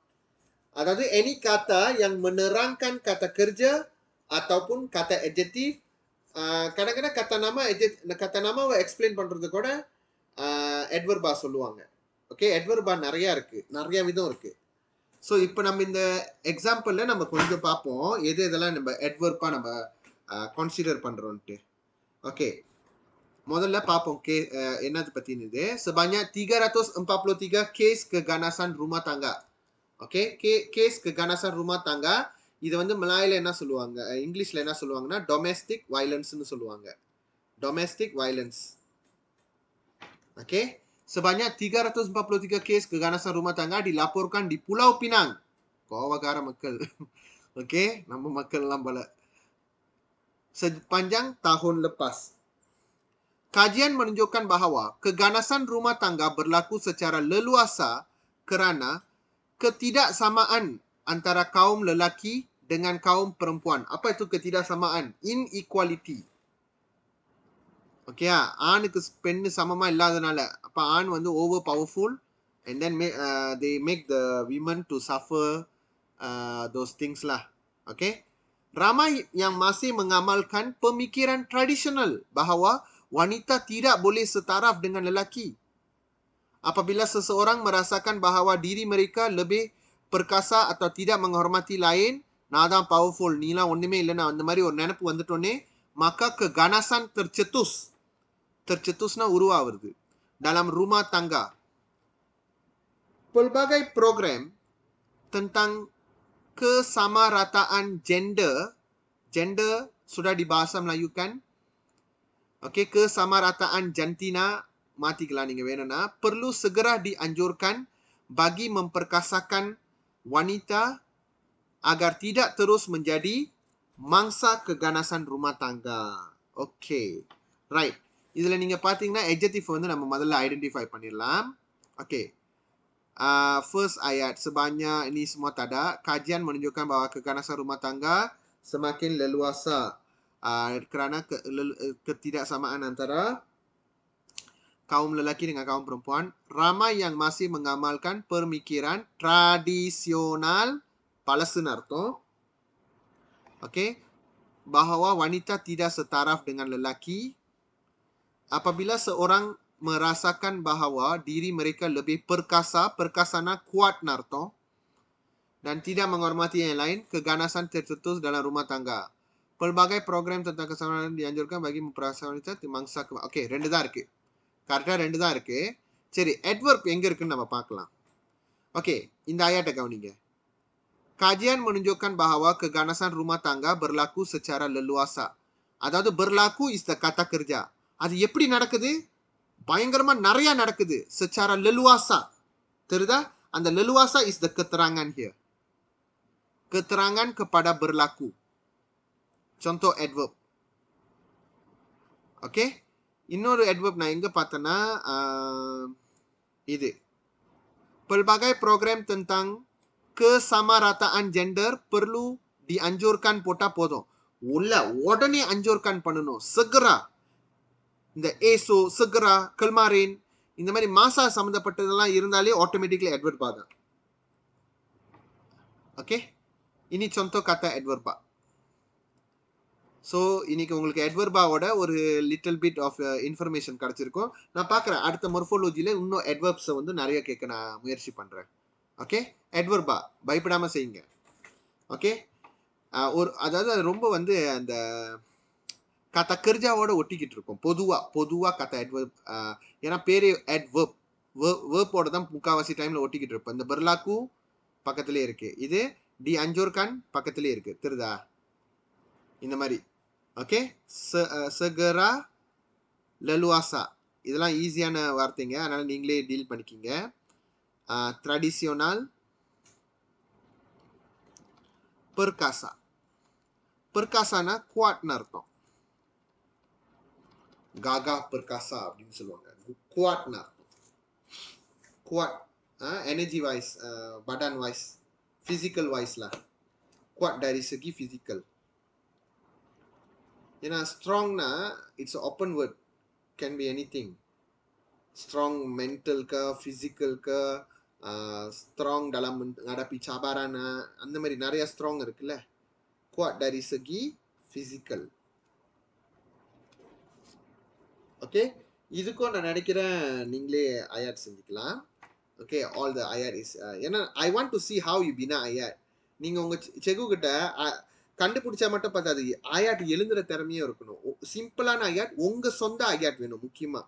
அதாவது any kata yang menerangkan kata kerja ataupun kata adjective. kadang-kadang kata nama explain பண்றது கூட adverb சொல்லுவாங்க. ஓகே, adverb நிறைய இருக்கு, நிறைய விதம் இருக்கு. ஸோ இப்போ நம்ம இந்த எக்ஸாம்பிளில் நம்ம கொஞ்சம் பார்ப்போம் எது எதெல்லாம் நம்ம adverb-ஆ நம்ம கன்சிடர் பண்ணுறோன்ட்டு. ஓகே, முதல்ல பார்ப்போம் என்னது பற்றினது. sebanyak 343 kes keganasan rumah tangga. Okay, case கeganasan rumah tangga இது வந்து மலாயில என்ன சொல்லுவாங்க, இங்கிலீஷ்ல என்ன சொல்லுவாங்கன்னா டொமெஸ்டிக் வயலன்ஸ்னு சொல்லுவாங்க. Domestic violence. Okay, sebanyak 343 kes keganasan rumah tangga dilaporkan di Pulau Pinang. கோவக்கார மக்கள். ஓகே, நம்ம மக்கள்லாம் போல. Sepanjang tahun lepas. Kajian menunjukkan bahwa keganasan rumah tangga berlaku secara leluasa kerana ketidaksamaan antara kaum lelaki dengan kaum perempuan. Apa itu ketidaksamaan? Inequality. Okay, ஆணுக்கு பெண்ணு சமமா இல்லாதனால அப்ப ஆண் வந்து over powerful and then they make the women to suffer those things lah. Okay, ramai yang masih mengamalkan pemikiran tradisional bahawa wanita tidak boleh setaraf dengan lelaki. Apabila seseorang merasakan bahawa diri mereka lebih perkasa atau tidak menghormati lain, நான் தான் powerful, நீலாம் ஒண்ணுமே இல்லைன்னா அந்த மாதிரி ஒரு நினைப்பு வந்துட்டோன்னே maka keganasan tercetus. Tercetusna uruawardu dalam rumah tangga. Pelbagai program tentang kesamarataan gender sudah dibahasa Melayu kan? Okey, kesamarataan jantina matilah ninga venana perlu segera dianjurkan bagi memperkasakan wanita agar tidak terus menjadi mangsa keganasan rumah tangga. Okey, right. இதில் நீங்கள் பார்த்தீங்கன்னா adjective வந்து நம்ம முதல்ல identify பண்ணிடலாம். Okay, first ayat sebanyak ini semua tada. Kajian menunjukkan bahwa keganasan rumah tangga semakin leluasa kerana ketidaksamaan antara kaum lelaki dengan kaum perempuan. Ramai yang masih mengamalkan pemikiran tradisional palasun arto. Okey, bahawa wanita tidak setaraf dengan lelaki. Apabila seorang merasakan bahawa diri mereka lebih perkasa, perkasana kuat narto, dan tidak menghormati yang lain, keganasan tercetus dalam rumah tangga. Pelbagai program tentang kesamaan dianjurkan bagi memperkasa wanita mangsa ke. Okey, ரெண்டு தான் இருக்கு. கரெக்டா ரெண்டு தான் இருக்கு. சரி, adverb எங்க இருக்குன்னு நம்ம பார்க்கலாம். ஓகே, இந்த ayat கவனிங்க. Kajian menunjukkan bahawa keganasan rumah tangga berlaku secara leluasa. அதாவது berlaku is the kata kerja. அது எப்படி நடக்குது? பயங்கரமா நிறைய நடக்குது. secara leluasa. தெரியுதா? அந்த leluasa is the keterangan here. Keterangan kepada berlaku. Contoh adverb. Okay, இன்னொரு adverb நான் எங்க பார்த்தேன்னா இது. Pelbagai program tentang kesamarataan gender perlu dianjurkan போட்டா போதும். உடனே அஞ்சோர்கான் பண்ணணும். segera. இந்த ஏசோ, segera, கல்மாரின் இந்த மாதிரி மாசா சம்பந்தப்பட்டதெல்லாம் இருந்தாலே ஆட்டோமேட்டிக்கலி adverb தான். ஓகே, இனி contoh kata adverb. ஸோ இன்னைக்கு உங்களுக்கு adverb-ஓட ஒரு லிட்டில் பிட் ஆஃப் இன்ஃபர்மேஷன் கிடைச்சிருக்கும். நான் பார்க்குறேன் அடுத்த மொர்ஃபாலஜியில் இன்னும் adverbs வந்து நிறைய கேட்க நான் முயற்சி பண்ணுறேன். ஓகே, adverb பயப்படாமல் செய்யுங்க. ஓகே, அதாவது அது ரொம்ப வந்து அந்த kata kerjaவோட ஒட்டிக்கிட்டு இருக்கும். பொதுவா kata adverb, ஏன்னா பேரே adverb, verb-ஓட தான் முக்காவாசி டைம்ல ஒட்டிக்கிட்டு இருப்போம். இந்த berlaku பக்கத்திலே இருக்கு, இது dianjurkan பக்கத்திலே இருக்கு. தெரியுதா? இந்த மாதிரி. ஓகே, segera, leluasa இதெல்லாம் ஈஸியான வார்த்தைங்க, அதனால நீங்களே டீல் பண்ணிக்கிங்க. tradisional, perkasa. perkasana kuatன்னு அர்த்தம். gagah perkasa அப்படின்னு சொல்லுவாங்க. kuatna, kuat, energy wise, badan wise, physical wise lah. kuat dari segi physical. ஏன்னா strong na it's an open word, can be anything. strong mental ke, physical ke, strong dalam menghadapi cabaran, அந்த மாதிரி நிறைய strong இருக்குல்ல. kuat dari segi physical. Okay, இதுக்கும் நான் நினைக்கிறேன் நீங்களே ஆயாட் செஞ்சுக்கலாம். Okay, all the ayat is ஏன்னா I want to see how you bina ayat. நீங்க உங்க செகு கிட்ட கண்டுபிடிச்சா மட்டும் பார்த்தாது, ஆயாட் எழுதுற திறமையும் இருக்கணும். சிம்பிளான ஆயாட், உங்க சொந்த ஆயாட் வேணும் முக்கியமா.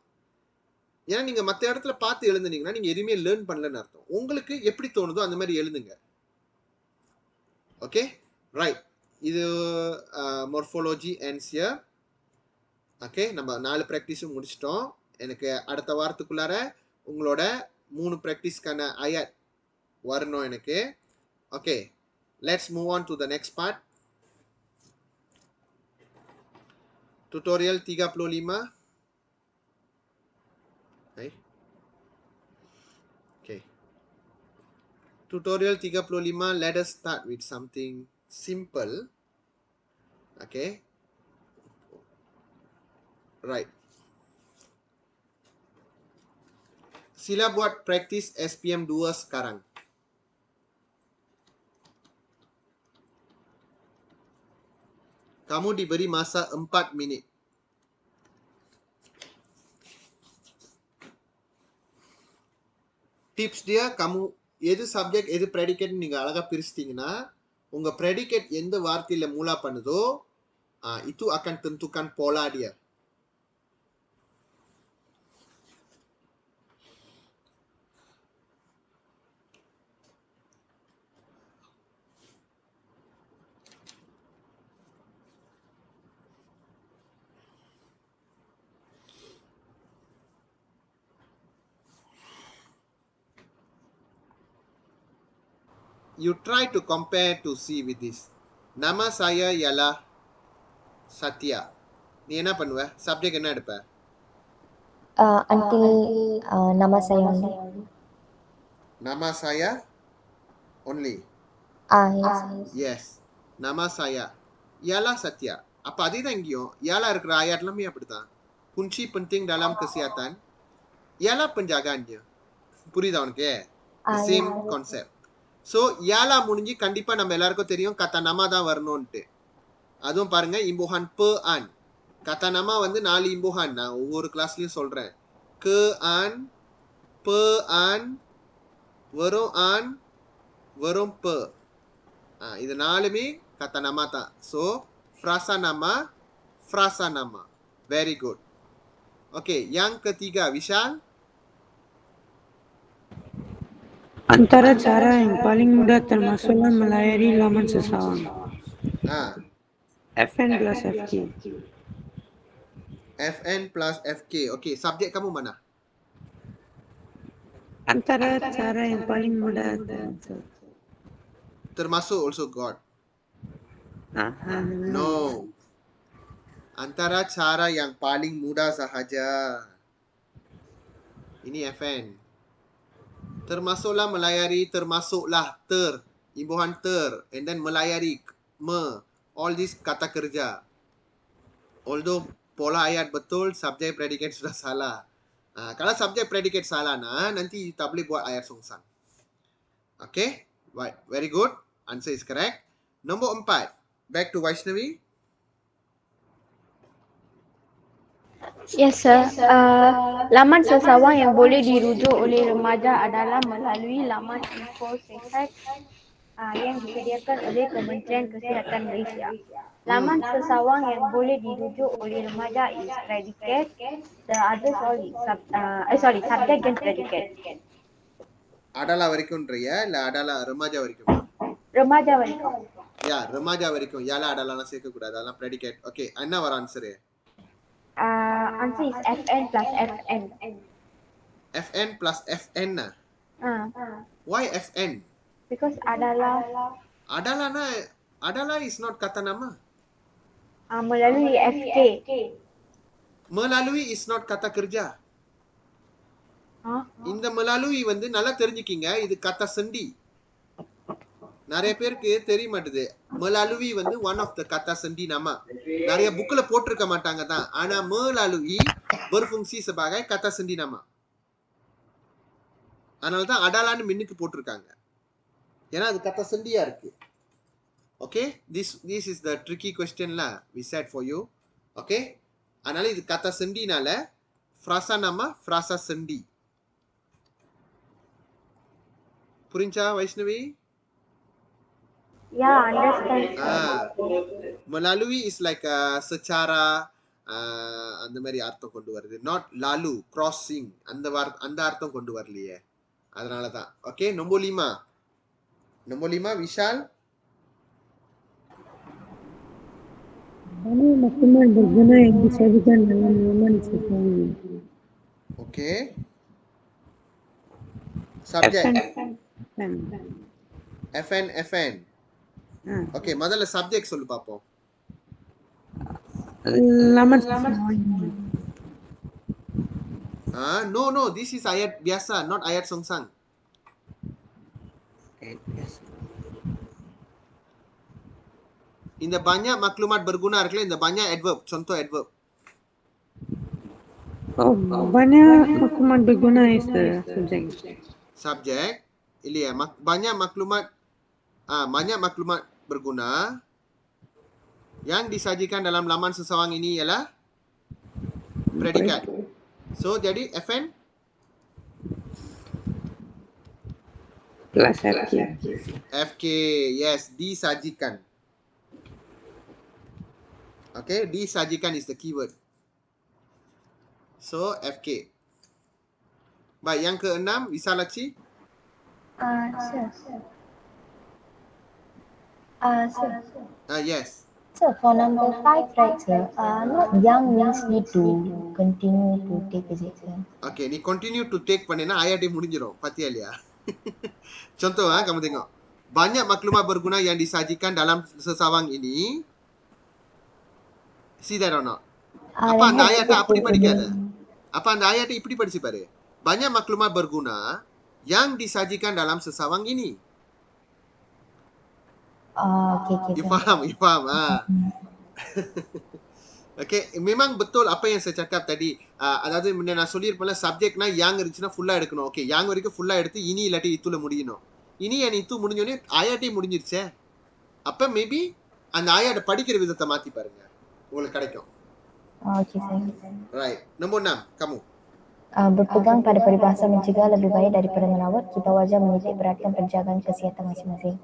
ஏன்னா நீங்க மற்ற இடத்துல பார்த்து எழுதுனீங்கன்னா நீங்க எதுவுமே லேர்ன் பண்ணலன்னு அர்த்தம். உங்களுக்கு எப்படி தோணுதோ அந்த மாதிரி எழுதுங்க. Okay, right. இது மோர்ஃபாலஜி ends here. ஓகே, நம்ம 4 ப்ராக்டிஸும் முடிச்சிட்டோம். எனக்கு அடுத்த வாரத்துக்குள்ளார உங்களோட 3 ப்ராக்டிஸ்க்கான ஆயாட் வரணும் எனக்கு. Okay, let's move on to the next part. Tutorial 35. Okay. Tutorial 35, let us start with something simple. Okay. Right. Sila buat practice SPM 2 sekarang. Kamu diberi masa 4 minit. Tips dia, kamu எது subject எது predicate நீங்க அழகா பிரிச்சிட்டீங்கன்னா உங்க predicate எந்த வார்த்தையில மூலா பண்ணுதோ itu akan tentukan pola dia. You try to compare to see with this. Nama saya ialah Satya. நீ என்ன பண்ணுவ? சப்ஜெக்ட் என்ன எடுப்ப? Until nama saya only. Nama saya only. Yes. Yes. Nama saya ialah Satya. அப்ப அதேதான் இங்கேயும் ialah இருக்கிற ayat எல்லாமே அப்படிதான். Kunci penting dalam kesehatan ialah penjagaannya. புரியுதா உனக்கு? The same concept. ஸோ யாலா முடிஞ்சு கண்டிப்பா நம்ம எல்லாருக்கும் தெரியும் கத்தா nama தான் வரணும்ட்டு. அதுவும் பாருங்க, இம்போஹான் ப ஆன். கத்தா nama வந்து 4 இம்போஹான். நான் ஒவ்வொரு கிளாஸ்லயும் சொல்றேன். க ஆன், ப ஆன், வரும் ப. இது 4மே கத்தா nama தான். So frasa nama. Very good. Oke, yang ketiga, Vishal. Antara cara yang paling mudah termasuklah melayari laman seseorang. FN plus FK. FN plus FK. Oke, subjek kamu mana? Antara cara yang paling mudah Termasuk also God. No. Antara cara yang paling mudah sahaja. Ini FN. Termasuklah melayari, termasuklah imbuhan and then melayari, all this kata kerja. Although pola ayat betul, subjek predikat sudah salah. Kalau subjek predikat salah, nanti tak boleh buat ayat songsang. Okay, right, very good. Answer is correct. Nombor 4. Back to Vaishnavi. Yes, sir. Laman sesawang yang boleh dirujuk oleh remaja adalah melalui laman info sihat yang disediakan oleh Kementerian Kesihatan Malaysia. Laman sesawang yang boleh dirujuk oleh remaja is predicate. The others all is subject and predicate. Adalah வரைக்கும்ன்றியா இல்ல adalah remaja வரைக்குமா? Remaja வரைக்கும். Yeah, remaja வரைக்கும். Yala adalah சேர்க்க கூடாது. அதெல்லாம் predicate. Okay, என்ன வர answer? Answer is FN plus FN. FN plus FN. Why FN? Because adalah. Adalah is not kata nama. Melalui FK. Melalui is not kata kerja. இந்த melalui வந்து நல்லா தெரிஞ்சுக்கிங்க, இது kata sendi. நிறைய பேருக்கு தெரிய மாட்டுது. melalui வந்து one of the kata sendi nama. நிறைய புக்ல போட்டிருக்க மாட்டாங்க தான். ஆனா melalui berfungsi sebagai kata sendi nama. அதனால தான் அடாலான்னு மின்னுக்கு போட்டிருக்காங்க. ஏன்னா அது kata sendiயா இருக்கு. Okay, this is the tricky question lah we set for you. Okay, அதனால இது kata sendiனால frasa nama, frasa sendi. புரிஞ்சா Vaishnavi? Yeah, understand, sir. Melalui is like secara அந்த மாதிரி அர்த்தம் கொண்டு வருது. Not lalu, crossing. அந்த அர்த்தம் கொண்டு வரலையே. அதனால தான். Okay, nombor 5. Nombor 5, Vishal. Banyak maklumat berguna yang disajikan dalam laman sesawi. Okay. Subject. FN. Okay, முதல்ல subject சொல்லு பாப்போம். Laman sesawi. No, this is ayat biasa, not ayat songsang. இந்த banyak maklumat berguna இருக்குல்ல, இந்த banyak adverb, contoh adverb. Oh, banyak maklumat berguna is the subject. Subject. இல்லையா? banyak maklumat berguna yang disajikan dalam laman seseorang ini ialah predikat. So, jadi FN Plus FK. FK, yes, disajikan. Okay, disajikan is the keyword. So, FK. Baik, yang ke-6, Visalakshi. Sir. Sir. Yes. Sir, for number 5, right, sir, not young means need to continue to take, is it, sir? Okay, நீ continue to take பண்ணேன்னா IRT முடிஞ்சிரும். பாத்தியா இல்லையா? Contoh, kamu tengok. Banyak maklumat berguna yang disajikan dalam sesawang ini. See that or not? Apa அந்த ayat அப்படி படிக்காத. அப்ப அந்த ayat இப்படி படிச்சு பாரு. Banyak maklumat berguna yang disajikan dalam sesawang ini. Okay, You sir. faham. Okay, memang betul apa yang saya cakap tadi. அதாவது முன்ன நான் சொல்லியிருப்பேன்ல, சப்ஜெக்ட்னா yang இருந்துச்சுன்னா ஃபுல்லா எடுக்கணும். ஓகே, yang வரைக்கும் ஃபுல்லா எடுத்து இனி இல்லாட்டி இத்துல முடியணும். இனி and இத்து முடிஞ்சோடனே ஆயாட்டே முடிஞ்சிருச்சே. அப்ப மேபி அந்த ஆயாட்ட படிக்கிற விதத்தை மாத்தி பாருங்க, உங்களுக்கு கிடைக்கும். Okay, sir. Right. Nombor 6, kamu. Berpegang pada peribahasa mencegah lebih baik daripada merawat, kita wajar menitik beratkan penjagaan kesihatan masing-masing.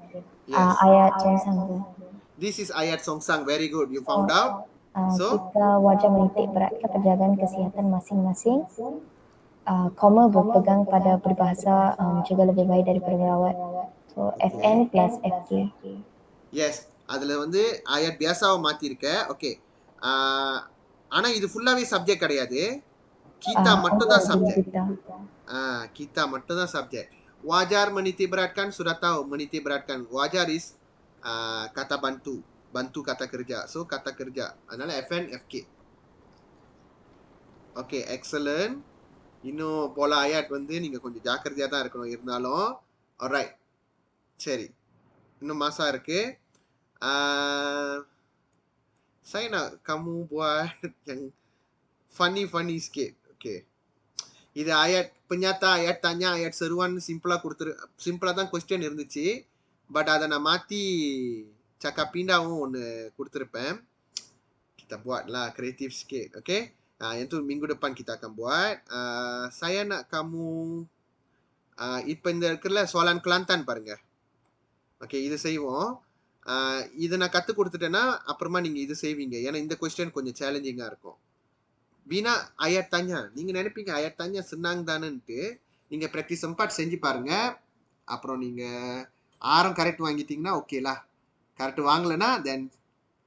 Yes. Ayat Songsang. This is ayat Songsang. Very good. You found out. So, kita wajar menitik beratkan penjagaan kesihatan masing-masing. Koma berpegang pada peribahasa mencegah lebih baik daripada merawat. So, FN plus FK. Yes. அதுல வந்து ஆயட் பியாசாவை மாத்திருக்க. Okay, ஆனா இது ஃபுல்லாவே subject கிடையாது. Kita மட்டும் தான் subject. Kita மட்டும் தான் subject. Wajar menitik beratkan, sudah tahu menitik beratkan. Wajar is kata bantu kata kerja. So kata kerja. அதனால FN FK. Okay, excellent. இன்னும் போல ஆயாட் வந்து நீங்க கொஞ்சம் ஜாக்கிரதையா தான் இருக்கணும் இருந்தாலும். Alright. சரி, இன்னும் மாசா இருக்கு. Saya nak kamu buat yang funny sikit. Okay. இது ayat penyata, ayat tanya, ayat seruan சிம்பிளா தான் கொஸ்டின் இருந்துச்சு. பட் அதை நான் மாத்தி cakap pindahவும் ஒன்று கொடுத்துருப்பேன். Kita buatlah kreatif sikit. Okay. Yang tu minggu depan kita akan buat. Saya nak kamu இப்போ இந்த இருக்கிற soalan Kelantan பாருங்க. ஓகே, இது செய்வோம். இதை நான் கற்றுக் கொடுத்துட்டேன்னா அப்புறமா நீங்கள் இது செய்வீங்க. ஏன்னா இந்த கொஸ்டின் கொஞ்சம் சேலஞ்சிங்காக இருக்கும். Bina ayat tanya. நீங்க நினைப்பீங்க ayat tanya senang தானேன்ட்டு. நீங்க practice 4 செஞ்சு பாருங்க. அப்புறம் நீங்க 6 கரெக்ட் வாங்கிட்டீங்கன்னா ஓகேலா. கரெக்ட் வாங்கலனா then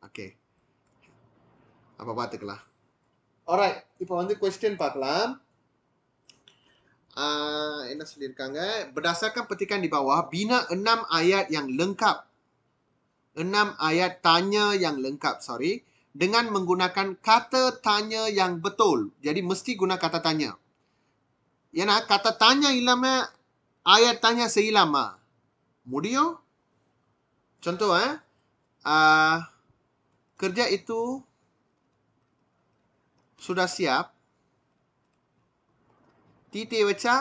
ஓகே, அப்ப பாத்துக்கலாம். alright, இப்போ வந்து question பார்க்கலாம். என்ன சொல்லியிருக்காங்க? Berdasarkan petikan di bawah, bina 6 ayat yang lengkap. 6 ayat tanya yang lengkap, dengan menggunakan kata tanya yang betul. Jadi mesti guna kata tanya. ஏன்னா kata tanya இல்லாம ayat tanya செய்யலாமா? முடியும். Contoh kerja itu sudah siap. Titik வச்சா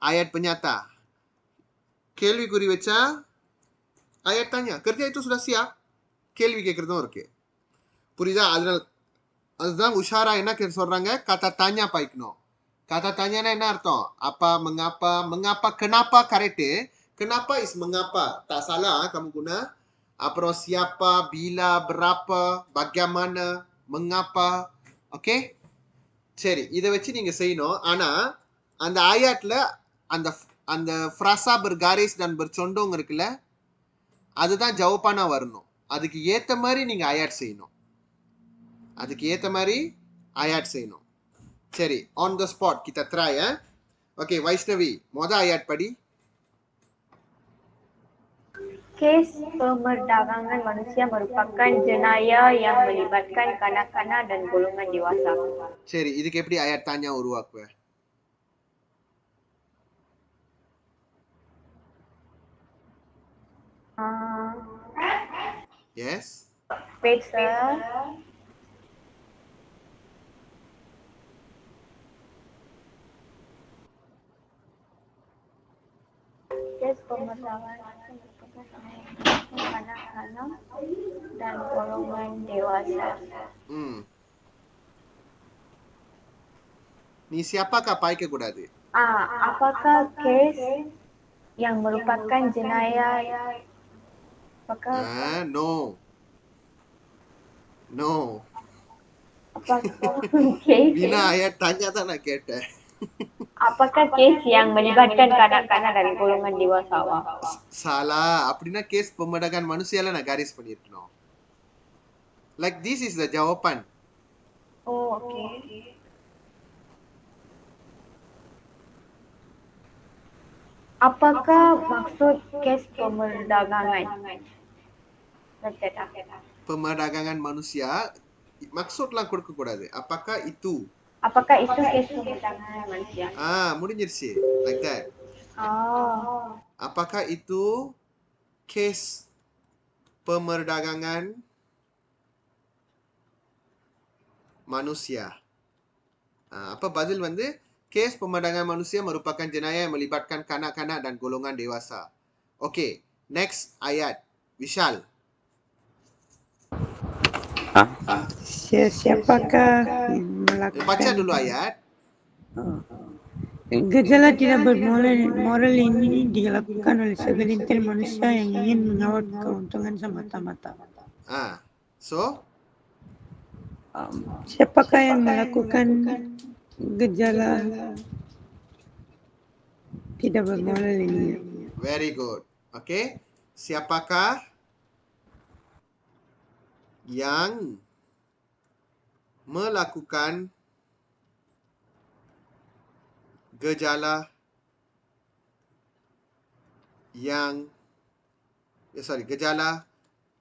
ayat penyata. கேள்வி குறி வச்சா ayat tanya. kerja itu sudah siap. கேள்வி கேட்கறதும் இருக்கு. புரியுதா? அதுதான் உஷாரா என்ன சொல்றாங்க, kata tanya பாய்க்கணும். kata tanya என்ன அர்த்தம்? அப்பா, mengapa, kenapa correct. Kenapa is mengapa. Tak salah kamu guna. Aproh siapa, bila, berapa, bagaimana, mengapa. Okay? சரி இதை வச்சு நீங்க செய்யணும். ஆனா அந்த ஆயாட்ல அந்த அந்த ஃப்ராசா பர்காரிஸ் dan bercondong இருக்குல்ல, அதுதான் ஜவாபானா வரணும். அதுக்கு ஏத்த மாதிரி நீங்க ஆயாட் செய்யணும். அதுக்கு ஏத்த மாதிரி ஆயாட் செய்யணும். சரி, on the spot kita try Okay, Vaishnavi, ஆயாட் படி. Kes perdagangan manusia merupakan jenayah yang melibatkan kanak-kanak dan golongan dewasa. சரி, இதுக்கு எப்படி ஆயாட் Tania உருவாக்குவ? Yes. Wait, sir. Kes perdagangan merupakan kanak-kanak dan golongan dewasa. நீ siapakah பாய்க்க கூடாது. Apakah kes yang merupakan jenayah? Apakah no. Apakah kes? Bina ayat tanya tak nak கேட்ட. Apakah kes yang melibatkan kanak-kanak dan golongan dewasa? Salah. அப்படின்னா case பெம்மடகான் மனுஷியால நான் காரிஸ் பண்ணிருக்கணும். Like this is the jawapan. Oh, okay. Apakah maksud kes perdagangan? Pemerdagangan manusia maksudலாம் கொடுக்க கூடாது. Apakah itu? Apakah itu kes perdagangan manusia? முடிஞ்சிருச்சு. Like that. Apakah itu kes pemerdagangan manusia? Apa பதில் வந்து kes pemerdagangan manusia merupakan jenayah yang melibatkan kanak-kanak dan golongan dewasa. Okay, next ayat. Vishal. Siapakah melakukan... Baca dulu ayat. Gejala tidak bermoral ini dilakukan oleh segelintir manusia yang ingin mengawal keuntungan semata-mata. So? Siapakah yang melakukan gejala tidak bermoral ini? Very good. Okay. Siapakah yang melakukan gejala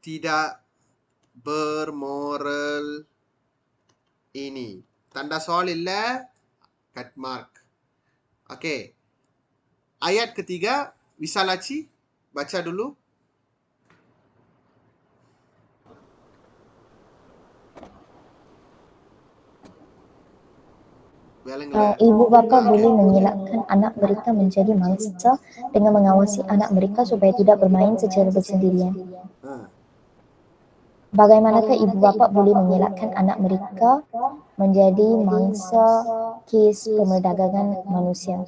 tidak bermoral ini. Tanda soal illa cut mark. Okay. Ayat ketiga, Visalachi, baca dulu. Ibu bapa boleh mengelakkan anak mereka menjadi mangsa dengan mengawasi anak mereka supaya tidak bermain secara bersendirian. Bagaimanakah ibu bapa boleh mengelakkan anak mereka menjadi mangsa kes perdagangan manusia?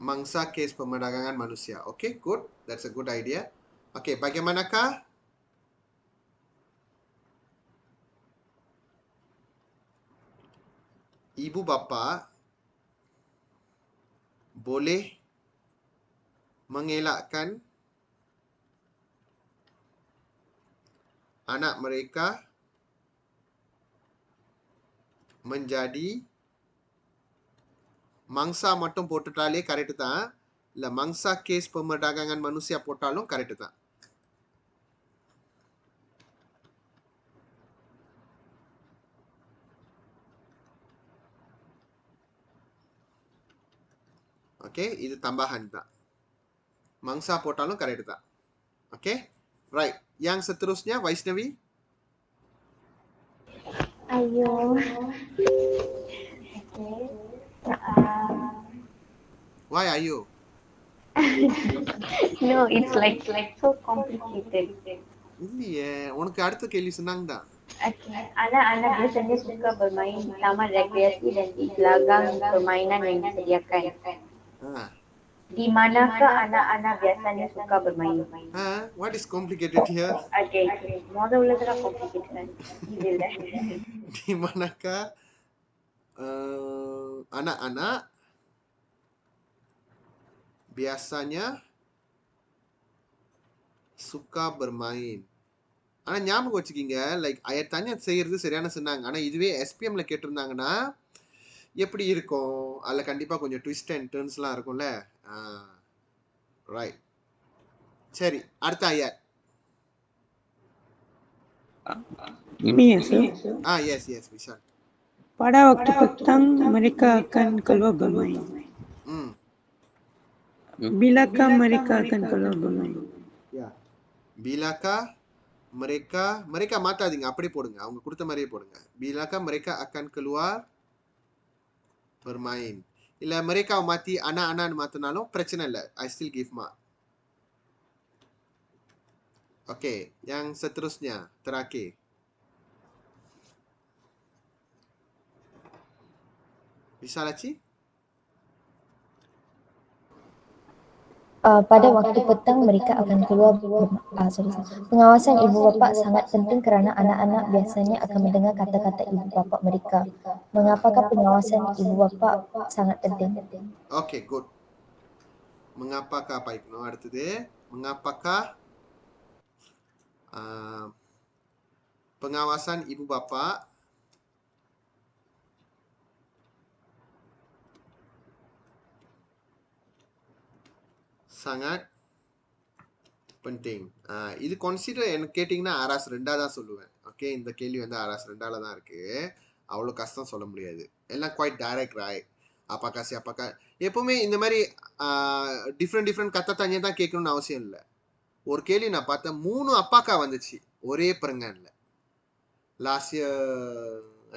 Mangsa kes perdagangan manusia. Okay, good. That's a good idea. Okay, bagaimanakah ibu bapa boleh mengelakkan anak mereka menjadi mangsa மட்டும் போட்டுட்டாலே correct தான். இல்ல மங்சா case perdagangan manusia போட்டாலும் correct தான். Okay, இது tambahan tak. Mangsa போட்டாலும் correct tak. Okay, right. Yang seterusnya, Vaishnavi. Ayo. Okay. Why are you? No, it's like so complicated. இல்லையே, உனக்கு அடுத்த கேள்வி சொன்னாங்க தான். Okay. Anak-anak biasanya suka bermain di taman rekreasi dan di gelanggang permainan yang disediakan. Di manakah anak-anak biasanya suka bermain? What is complicated here? Okay, மொத உள்ளதுல complicated kan? இது இல்ல. Di manakah anak-anak biasanya suka bermain? ஆனா ஞாபகம் வச்சுக்கிங்க, like ayat tanya செய்யறது சரியான சொன்னாங்க. ஆனா இதுவே SPMல கேட்டிருந்தாங்கன்னா எப்படி இருக்கும்? அதுல கண்டிப்பா கொஞ்சம் ட்விஸ்ட் அண்ட் டர்ன்ஸ்லாம் இருக்கும்ல. ரைட். சரி, அடுத்த ayat. Ini ya, sir. Yes, Vishal. Pada waktu petang mereka akan keluar bermain. Bilakah mereka akan keluar bermain? Ya. Bilakah mereka மாத்தாதீங்க, அப்படி போடுங்க. அவங்க கொடுத்த மாதிரியே போடுங்க. Bilakah mereka akan keluar bermain. இல்ல mereka மாத்தி anak-anak மாத்தினாலும் பிரச்சனை இல்ல. I still give mark. Okay, yang seterusnya, terakhir. Visalachi? Pada waktu petang mereka akan keluar pengawasan ibu bapa sangat penting kerana anak-anak biasanya akan mendengar kata-kata ibu bapa mereka. Mengapakah pengawasan ibu bapa sangat penting? Okay, good. Mengapakah baik? No, அடுத்தது mengapakah pengawasan ibu bapa sangat penting. இது consider எனக்கு கேட்டிங்கன்னா ஆராஸ் 2 தான் சொல்லுவேன். Okay, இந்த கேள்வி வந்து ஆராஸ் 2ல தான் இருக்கு. அவ்வளோ கஷ்டம் சொல்ல முடியாது. எல்லாம் குவைட் டைரக்ட் ராய். அப்பாக்கா அப்பாக்கா எப்பவுமே இந்த மாதிரி டிஃப்ரெண்ட் கத்த தனியா தான் கேட்கணும்னு அவசியம் இல்லை. ஒரு கேள்வி நான் பார்த்தேன், 3 அப்பாக்கா வந்துச்சு ஒரே பிரங்கன்ல. Last year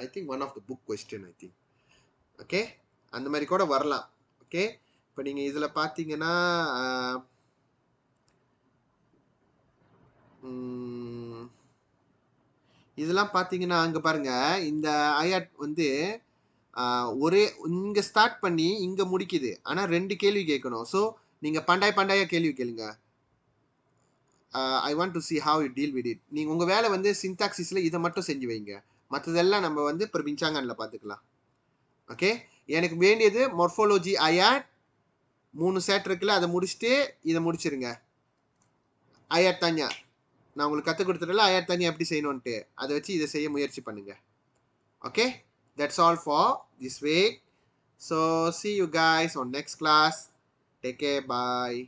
I think one of the book question I think. Okay, அந்த மாதிரி கூட வரலாம். ஓகே, இப்போ நீங்கள் இதில் பார்த்தீங்கன்னா இதெல்லாம் பார்த்தீங்கன்னா அங்கே பாருங்க, இந்த ஐயாட் வந்து ஒரே இங்கே ஸ்டார்ட் பண்ணி இங்கே முடிக்குது. ஆனால் 2 கேள்வி கேட்கணும். ஸோ நீங்கள் பண்டாயா கேள்வி கேளுங்க. I want to C how you deal with it. நீங்கள் உங்கள் வேலை வந்து சின்டாக்சிஸில் இதை மட்டும் செஞ்சு வைங்க. மற்றதெல்லாம் நம்ம வந்து இப்போ பிஞ்சாங்கனில் பார்த்துக்கலாம். ஓகே, எனக்கு வேண்டியது மொர்ஃபாலஜி ஐயாட் 3 செட் இருக்குல்ல, அதை முடிச்சுட்டு இதை முடிச்சிருங்க. ஐயாட் தனியா நான் உங்களுக்கு கற்றுக் கொடுத்துட்டல, ஐயாட் தனியா எப்படி செய்யணும்ன்ட்டு அதை வச்சு இதை செய்ய முயற்சி பண்ணுங்க. Okay, that's all for this week. So see you guys on next class. Take care. Bye.